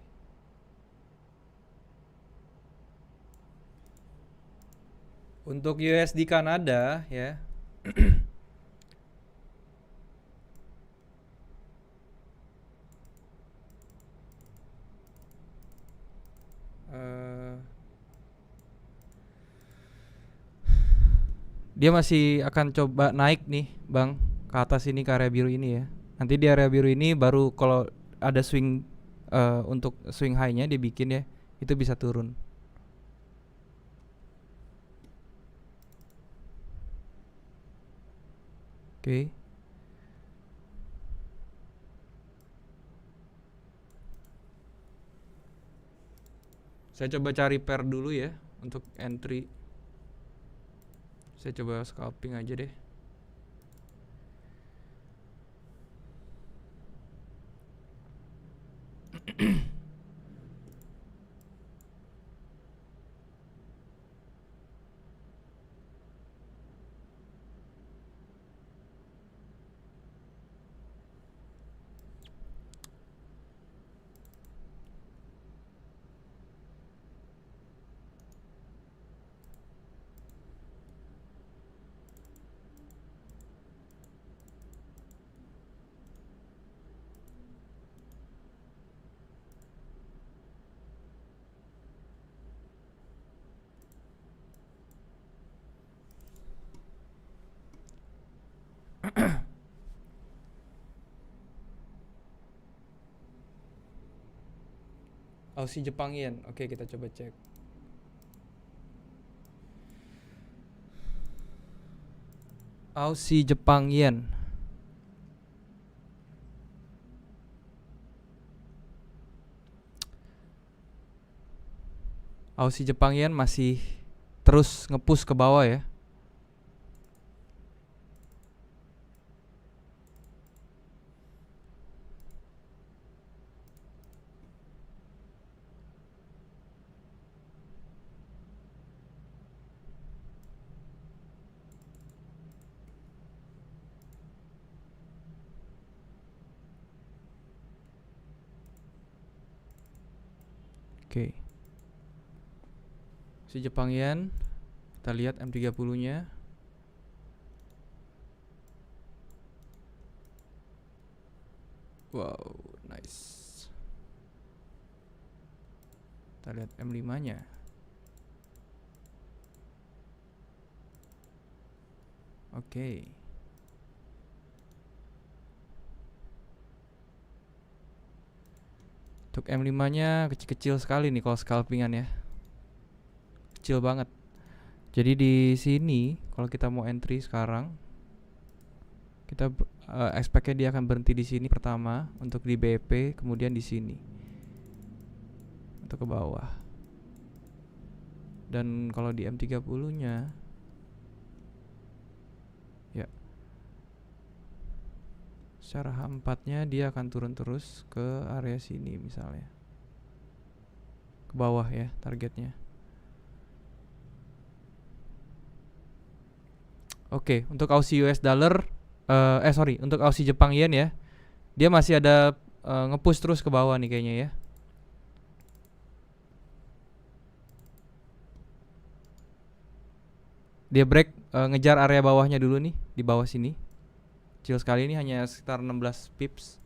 Untuk USD Kanada ya. eh, dia masih akan coba naik nih, Bang, ke atas ini, ke area biru ini ya. Nanti di area biru ini baru kalau ada swing untuk swing high-nya dia bikin ya, itu bisa turun. Oke. Saya coba cari pair dulu ya untuk entry. Saya coba scalping aja deh. Aussie Jepang Yen. Oke, kita coba cek. Aussie Jepang Yen. Aussie Jepang Yen masih terus ngepush ke bawah ya. Oke. Si Jepang Yen, kita lihat M30-nya. Wow, nice. Kita lihat M5-nya. Oke. Untuk M5-nya kecil-kecil sekali nih kalau scalpingan ya. Kecil banget. Jadi di sini kalau kita mau entry sekarang, kita expect-nya dia akan berhenti di sini pertama untuk di BP, kemudian di sini untuk ke bawah. Dan kalau di M30-nya ya Secara H4-nya dia akan turun terus ke area sini misalnya. Ke bawah ya targetnya. Oke, untuk Aussie US dollar sorry, untuk Aussie Jepang Yen ya. Dia masih ada nge-push terus ke bawah nih kayaknya ya. Dia break ngejar area bawahnya dulu nih, di bawah sini. Kecil sekali ini hanya sekitar 16 pips.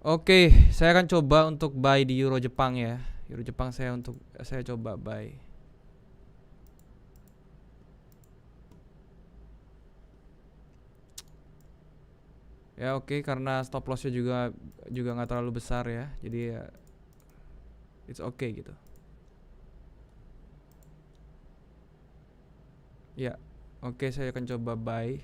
Oke, saya akan coba untuk buy di Euro Jepang ya. Euro Jepang saya coba buy. Ya oke, karena stop lossnya juga nggak terlalu besar ya. Jadi ya it's okay gitu. Ya, oke saya akan coba buy.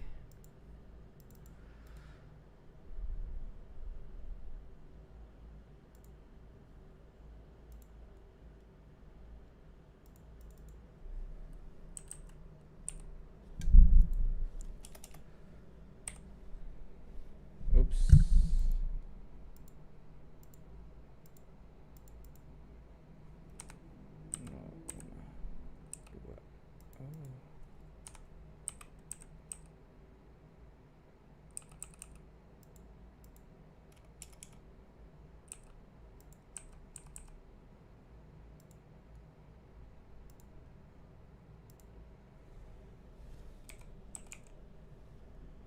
Oops.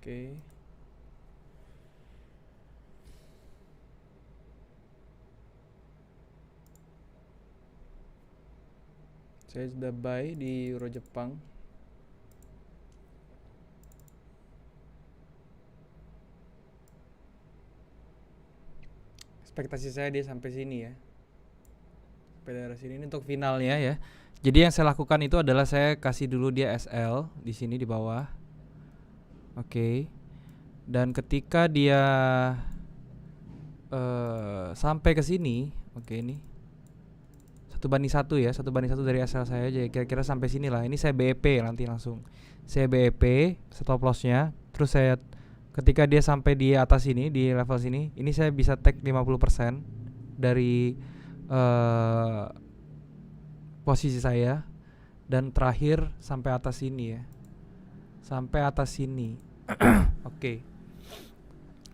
Oke. Saya sudah buy di Euro Jepang. Ekspektasi saya dia sampai sini ya. Sampai daerah sini ini untuk finalnya ya. Jadi yang saya lakukan itu adalah saya kasih dulu dia SL di sini di bawah. Oke. Dan ketika dia sampai ke sini, oke ini 1:1 ya, 1:1 dari SL saya. Jadi kira-kira sampai sini lah. Ini saya BEP nanti langsung. Saya BEP stop lossnya. Terus saya ketika dia sampai di atas ini, di level sini, ini saya bisa take 50% dari posisi saya. Dan terakhir sampai atas sini ya. Sampai atas sini. Oke.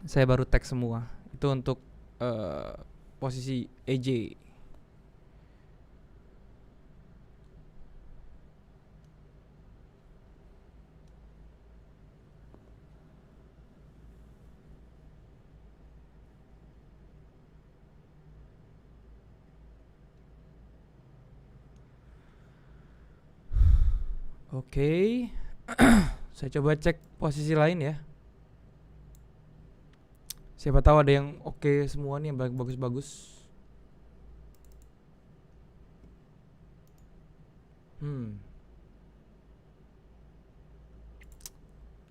Saya baru tag semua. Itu untuk posisi EJ. Oke. Saya coba cek posisi lain ya. Siapa tahu ada yang oke semua nih, yang bagus-bagus.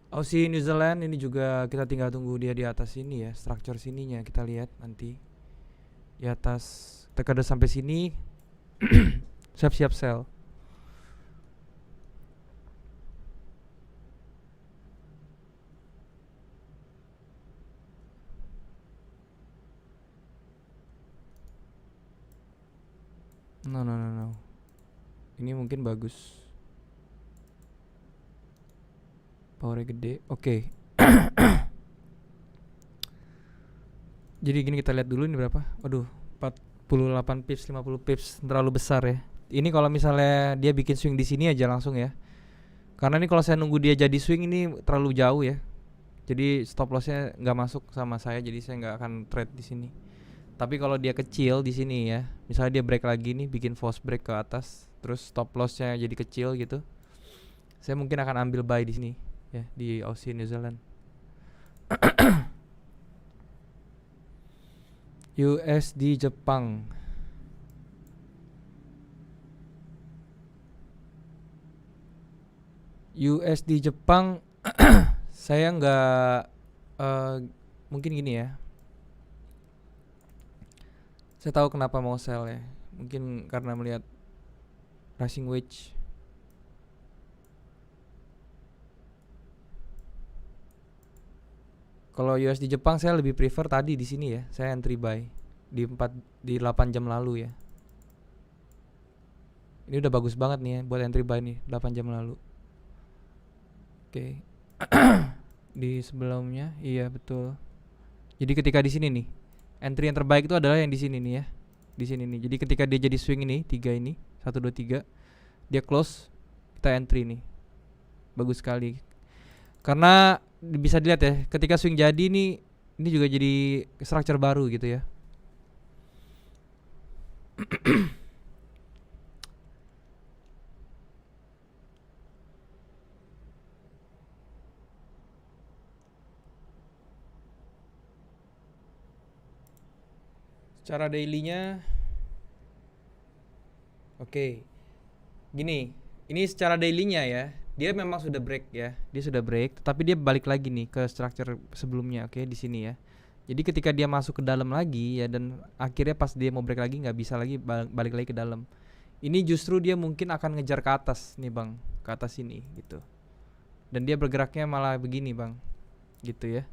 Aussie New Zealand ini juga kita tinggal tunggu dia di atas sini ya, structure sininya kita lihat nanti. Di atas tekan sampai sini siap-siap sell. No. Ini mungkin bagus. Powernya gede. Oke. Jadi gini kita lihat dulu ini berapa. Waduh, 48 pips, 50 pips, terlalu besar ya. Ini kalau misalnya dia bikin swing di sini aja langsung ya. Karena ini kalau saya nunggu dia jadi swing ini terlalu jauh ya. Jadi stop lossnya nggak masuk sama saya, jadi saya nggak akan trade di sini. Tapi kalau dia kecil di sini ya, misalnya dia break lagi nih, bikin false break ke atas, terus stop lossnya jadi kecil gitu, saya mungkin akan ambil buy di sini ya, di Aussie New Zealand. USD Jepang. USD Jepang saya nggak mungkin gini ya. Saya tahu kenapa mau sell ya. Mungkin karena melihat rising wedge. Kalau USD Jepang saya lebih prefer tadi di sini ya. Saya entry buy di 8 jam lalu ya. Ini udah bagus banget nih ya buat entry buy nih 8 jam lalu. Oke. Di sebelumnya iya betul. Jadi ketika di sini nih, entry yang terbaik itu adalah yang di sini nih ya. Di sini nih. Jadi ketika dia jadi swing ini, 3 ini, 1 2 3, dia close, kita entry nih. Bagus sekali. Karena bisa dilihat ya, ketika swing jadi nih, ini juga jadi structure baru gitu ya. Secara dailynya oke. Gini, ini secara dailynya ya. Dia memang sudah break ya. Dia sudah break, tapi dia balik lagi nih ke structure sebelumnya, oke, di sini ya. Jadi ketika dia masuk ke dalam lagi ya, dan akhirnya pas dia mau break lagi nggak bisa lagi balik lagi ke dalam. Ini justru dia mungkin akan ngejar ke atas nih bang, ke atas sini gitu. Dan dia bergeraknya malah begini bang, gitu ya.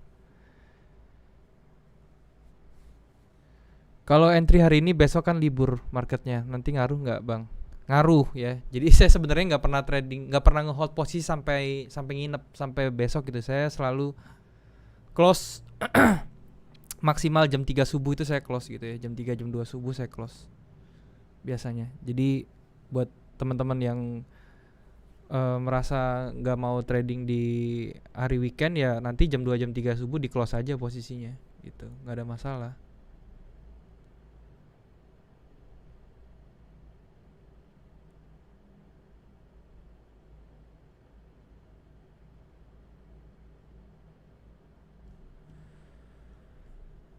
Kalau entry hari ini, besok kan libur marketnya, nanti ngaruh nggak bang? Ngaruh ya. Jadi saya sebenarnya nggak pernah trading, nggak pernah ngehold posisi sampai nginep sampai besok gitu. Saya selalu close maksimal jam 3 subuh itu saya close gitu ya. Jam 3 jam 2 subuh saya close biasanya. Jadi buat teman-teman yang merasa nggak mau trading di hari weekend ya, nanti jam 2 jam 3 subuh di close aja posisinya gitu. Nggak ada masalah.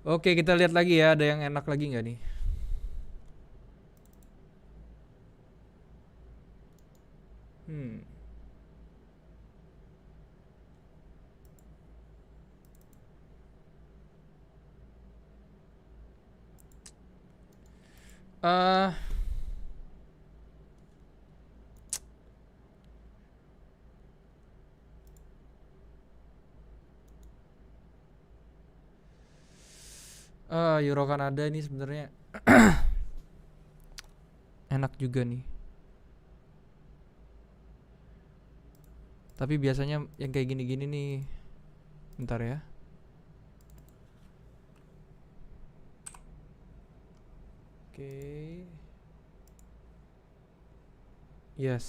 Oke, kita lihat lagi ya, ada yang enak lagi nggak nih? Hmm. Eh Euro Kanada ini sebenarnya enak juga nih. Tapi biasanya yang kayak gini-gini nih, bentar ya. Oke. Yes.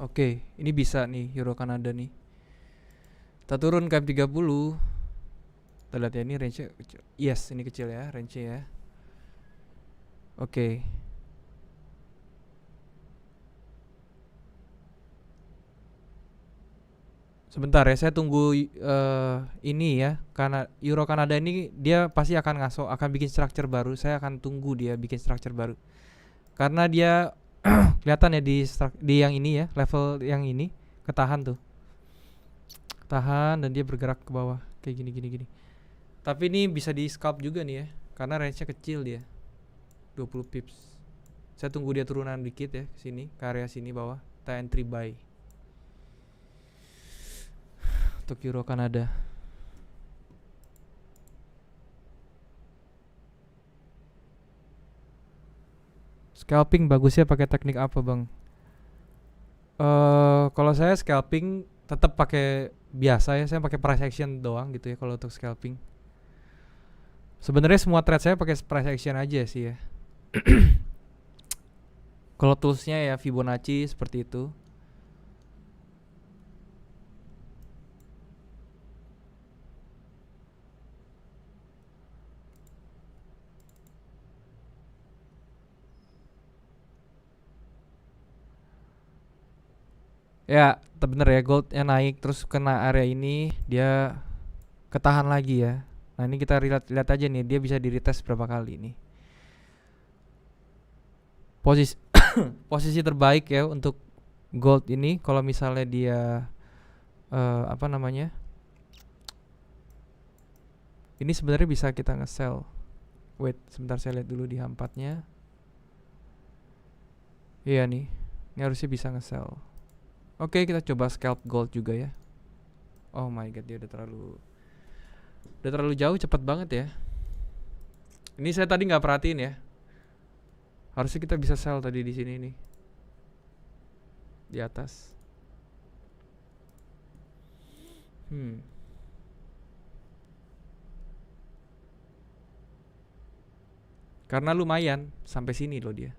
Oke, ini bisa nih Euro Kanada nih. Kita turun ke M30. Kita lihat ya, ini range-nya kecil. Yes, ini kecil ya range-nya ya. Oke. Sebentar ya, saya tunggu ini ya, karena Euro Kanada ini dia pasti akan akan bikin structure baru. Saya akan tunggu dia bikin structure baru. Karena dia kelihatan ya di yang ini ya, level yang ini ketahan tuh. Tahan dan dia bergerak ke bawah kayak gini. Tapi ini bisa di scalp juga nih ya, karena range-nya kecil dia. 20 pips. Saya tunggu dia turunan dikit ya ke sini, ke area sini bawah. Kita entry buy. Untuk Euro Kanada. Scalping bagusnya pakai teknik apa, Bang? Kalau saya scalping tetap pakai biasa ya, saya pakai price action doang gitu ya kalau untuk scalping. Sebenarnya semua trade saya pakai price action aja sih ya. Kalau toolsnya ya Fibonacci seperti itu. Ya, bener ya, goldnya naik terus kena area ini, dia ketahan lagi ya. Nah ini kita lihat aja nih, dia bisa di retest berapa kali nih. Posisi posisi terbaik ya untuk gold ini kalau misalnya dia apa namanya? Ini sebenarnya bisa kita nge-sell. Wait, sebentar saya lihat dulu di H4-nya. Iya nih, ini harusnya bisa nge-sell. Oke, kita coba scalp gold juga ya. Oh my god, dia udah terlalu jauh, cepet banget ya. Ini saya tadi nggak perhatiin ya. Harusnya kita bisa sell tadi di sini nih. Di atas. Karena lumayan sampai sini loh dia.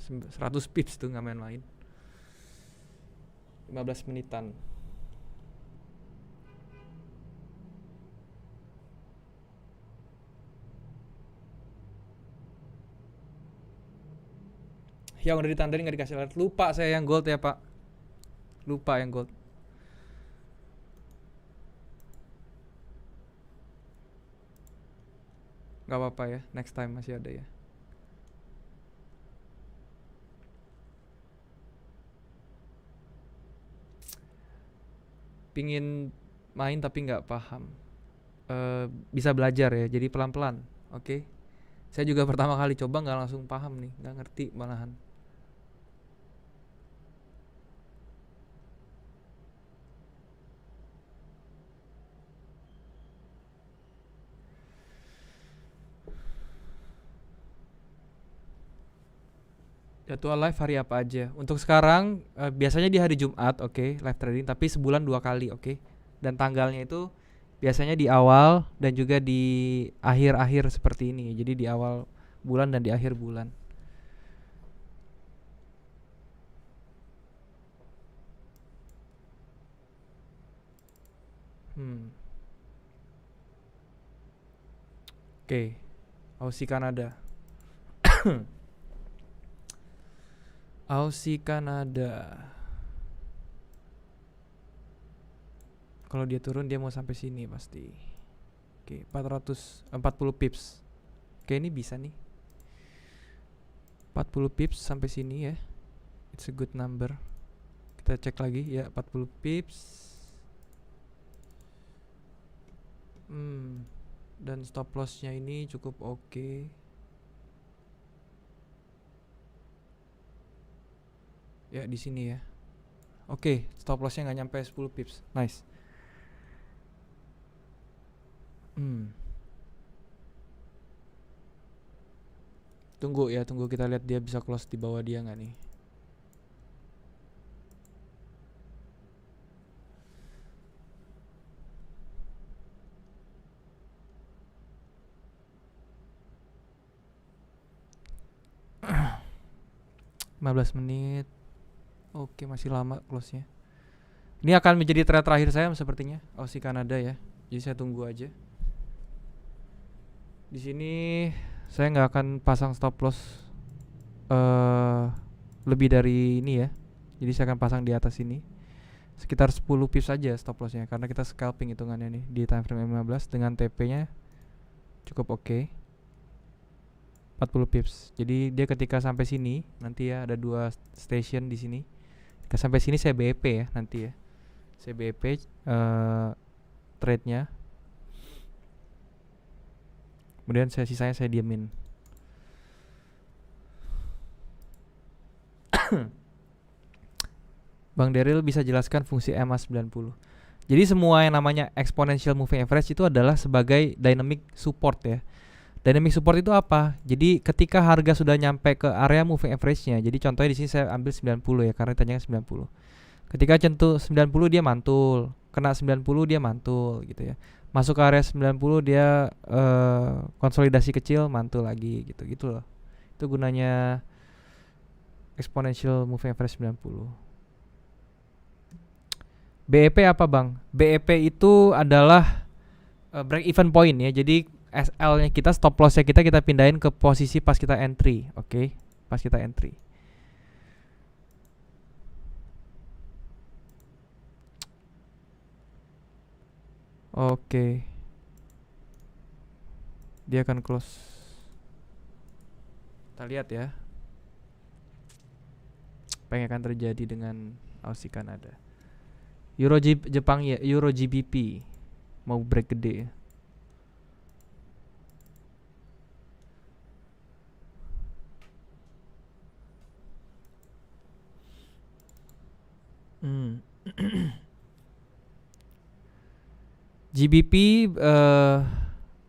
100 pips tuh, nggak main-main. 15 menitan. Yang udah ditandain nggak dikasih alert. Lupa saya yang gold ya pak. Lupa yang gold. Gak apa-apa ya, next time masih ada ya. Pingin main tapi nggak paham. Bisa belajar ya, jadi pelan-pelan. Oke. Saya juga pertama kali coba nggak langsung paham nih, nggak ngerti malahan. Jadwal live hari apa aja? Untuk sekarang biasanya di hari Jumat, oke, live trading, tapi sebulan 2 kali, oke. Dan tanggalnya itu biasanya di awal dan juga di akhir-akhir seperti ini. Jadi di awal bulan dan di akhir bulan. Oke. Aussie Kanada. Aussie Kanada. Kalau dia turun dia mau sampai sini pasti. Oke, 440 pips. Oke, ini bisa nih. 40 pips sampai sini ya. It's a good number. Kita cek lagi ya, 40 pips. Dan stop lossnya ini cukup oke. Ya di sini ya. Oke, stop lossnya nggak nyampe 10 pips. Nice. Tunggu ya, tunggu kita lihat dia bisa close di bawah dia nggak nih. (15 menit). Oke, masih lama close-nya. Ini akan menjadi trade terakhir saya sepertinya, Aussie Kanada ya. Jadi saya tunggu aja. Di sini saya nggak akan pasang stop loss lebih dari ini ya. Jadi saya akan pasang di atas ini. Sekitar 10 pips saja stop lossnya karena kita scalping hitungannya nih di time frame 15 dengan TP-nya cukup oke. 40 pips. Jadi dia ketika sampai sini nanti ya ada 2 station di sini. Ketika sampai sini saya BEP ya nanti ya. Saya BEP trade-nya. Kemudian sisanya saya diamin. Bang Daryl bisa jelaskan fungsi EMA 90. Jadi semua yang namanya exponential moving average itu adalah sebagai dynamic support ya. Dynamic support itu apa? Jadi ketika harga sudah nyampe ke area moving average-nya. Jadi contohnya di sini saya ambil 90 ya karena ditanya 90. Ketika centuh 90 dia mantul, kena 90 dia mantul gitu ya. Masuk ke area 90 dia konsolidasi kecil mantul lagi gitu loh. Itu gunanya exponential moving average 90. BEP apa bang? BEP itu adalah break even point ya. Jadi SL-nya kita, stop loss-nya kita pindahin ke posisi pas kita entry, oke? Pas kita entry. Oke. Dia akan close. Kita lihat ya. Apa yang akan terjadi dengan Aussie Kanada. Jepang ya, Euro GBP mau break gede. Hmm. GBP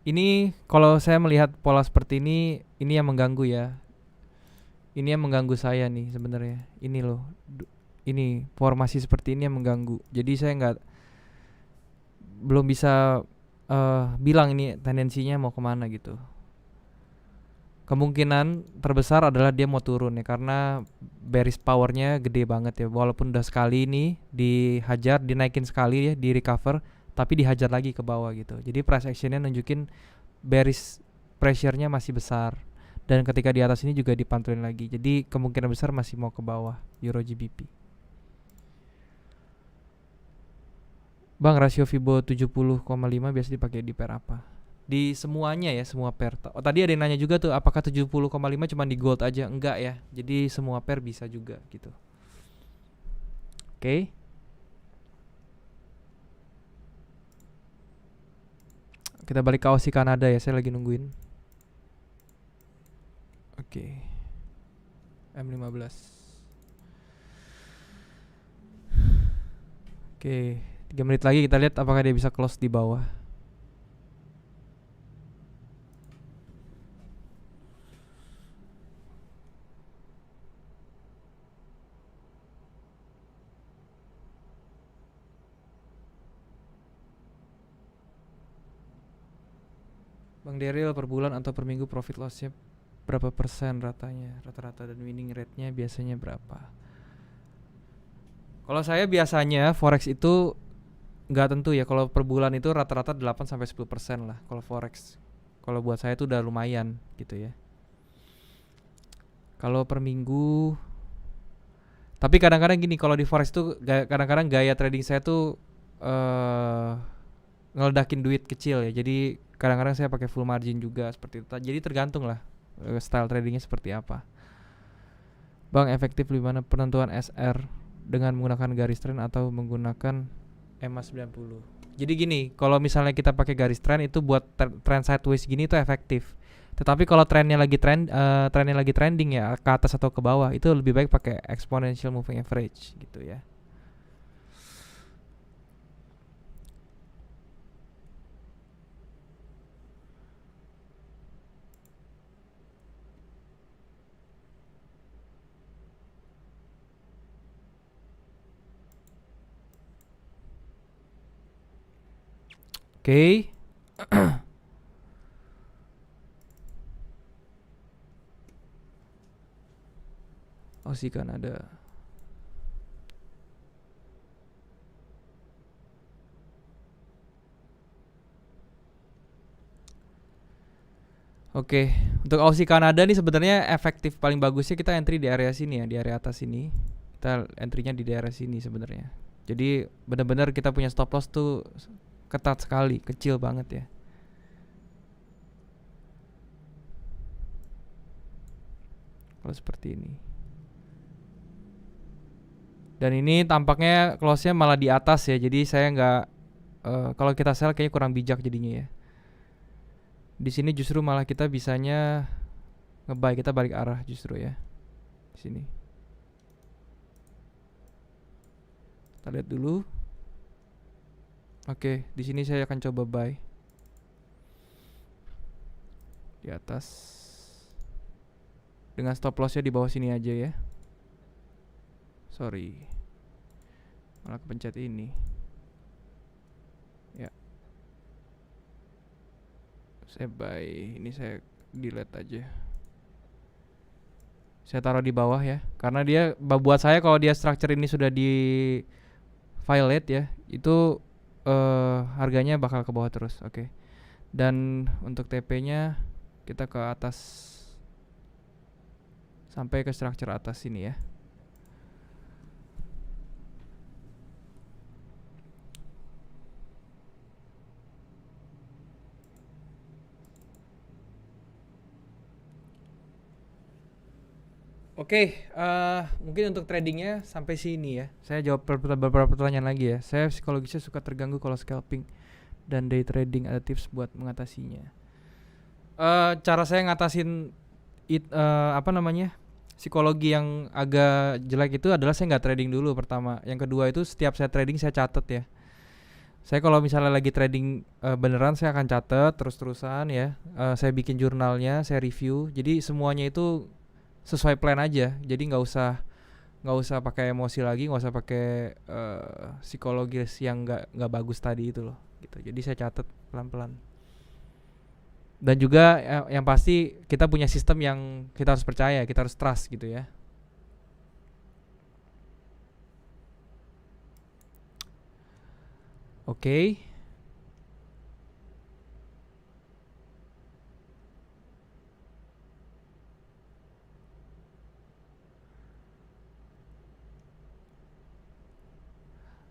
ini kalau saya melihat pola seperti ini yang mengganggu ya. Ini yang mengganggu saya nih sebenarnya. Ini loh. Ini formasi seperti ini yang mengganggu. Jadi saya nggak belum bisa bilang ini tendensinya mau kemana gitu. Kemungkinan terbesar adalah dia mau turun ya karena bearish powernya gede banget ya. Walaupun udah sekali ini dihajar, dinaikin sekali ya, di recover, tapi dihajar lagi ke bawah gitu. Jadi price actionnya nunjukin bearish pressure-nya masih besar. Dan ketika di atas ini juga dipantulin lagi. Jadi kemungkinan besar masih mau ke bawah Euro GBP. Bang, rasio Fibo 70,5 biasa dipakai di pair apa? Di semuanya ya, semua pair. Oh, tadi ada yang nanya juga tuh, apakah 70,5 cuma di gold aja? Enggak ya. Jadi semua pair bisa juga gitu. Oke. Kita balik ke Aussie Kanada ya, saya lagi nungguin. Oke. M15. Oke, 3 menit lagi kita lihat apakah dia bisa close di bawah. Bang Daryl, per bulan atau per minggu profit lossnya berapa persen ratanya? Rata-rata dan winning rate-nya biasanya berapa? Kalau saya biasanya forex itu nggak tentu ya. Kalau per bulan itu rata-rata 8-10% lah kalau forex. Kalau buat saya itu udah lumayan gitu ya. Kalau per minggu, tapi kadang-kadang gini, kalau di forex tuh kadang-kadang gaya trading saya tuh eh ngeledakin duit kecil ya. Jadi kadang-kadang saya pakai full margin juga seperti itu. Jadi tergantung lah style tradingnya seperti apa. Bang, efektif di mana penentuan SR dengan menggunakan garis trend atau menggunakan EMA 90? Jadi gini, kalau misalnya kita pakai garis trend itu buat trend sideways gini itu efektif. Tetapi kalau trennya lagi trending ya ke atas atau ke bawah itu lebih baik pakai exponential moving average gitu ya. Oke. Aussie Kanada. Oke, untuk Aussie Kanada nih sebenarnya efektif paling bagusnya kita entry di area sini ya, di area atas sini. Kita entry-nya di daerah sini sebenarnya. Jadi benar-benar kita punya stop loss tuh ketat sekali, kecil banget ya. Kalau seperti ini. Dan ini tampaknya close-nya malah di atas ya. Jadi saya nggak kalau kita sell kayaknya kurang bijak jadinya ya. Di sini justru malah kita bisanya nge-buy, kita balik arah justru ya. Di sini. Kita lihat dulu. Oke, di sini saya akan coba buy. Di atas. Dengan stop loss-nya di bawah sini aja ya. Sorry. Malah kepencet ini. Ya. Saya buy. Ini saya delete aja. Saya taruh di bawah ya. Karena dia buat saya kalau dia structure ini sudah di violate ya, itu harganya bakal ke bawah terus. Oke. Dan untuk TP-nya kita ke atas sampai ke structure atas sini ya. Oke, mungkin untuk tradingnya sampai sini ya. Saya jawab beberapa pertanyaan lagi ya. Saya psikologisnya suka terganggu kalau scalping dan day trading. Ada tips buat mengatasinya? Cara saya ngatasin apa namanya, psikologi yang agak jelek itu adalah saya nggak trading dulu pertama. Yang kedua itu setiap saya trading saya catat ya. Saya kalau misalnya lagi trading beneran saya akan catat terus-terusan ya. Saya bikin jurnalnya, saya review. Jadi semuanya itu sesuai plan aja. Jadi nggak usah pakai emosi lagi, nggak usah pakai psikologis yang nggak bagus tadi itu loh. Gitu. Jadi saya catat pelan-pelan. Dan juga yang pasti kita punya sistem yang kita harus percaya, kita harus trust gitu ya. Oke.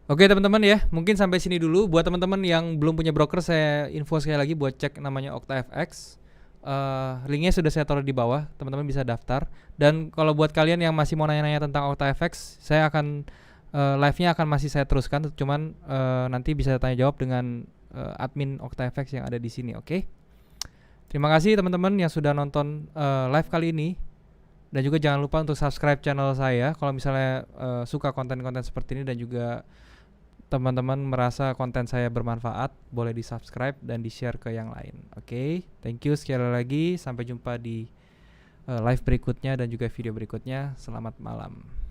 Oke teman-teman ya, mungkin sampai sini dulu. Buat teman-teman yang belum punya broker, saya info sekali lagi buat cek namanya OctaFX. Linknya sudah saya taruh di bawah, teman-teman bisa daftar. Dan kalau buat kalian yang masih mau nanya-nanya tentang OctaFX, saya akan live-nya akan masih saya teruskan. Cuman nanti bisa tanya jawab dengan admin OctaFX yang ada di sini. Oke. Terima kasih teman-teman yang sudah nonton live kali ini. Dan juga jangan lupa untuk subscribe channel saya kalau misalnya suka konten-konten seperti ini dan juga teman-teman merasa konten saya bermanfaat, boleh di subscribe dan di share ke yang lain. Oke, thank you sekali lagi. Sampai jumpa di live berikutnya dan juga video berikutnya. Selamat malam.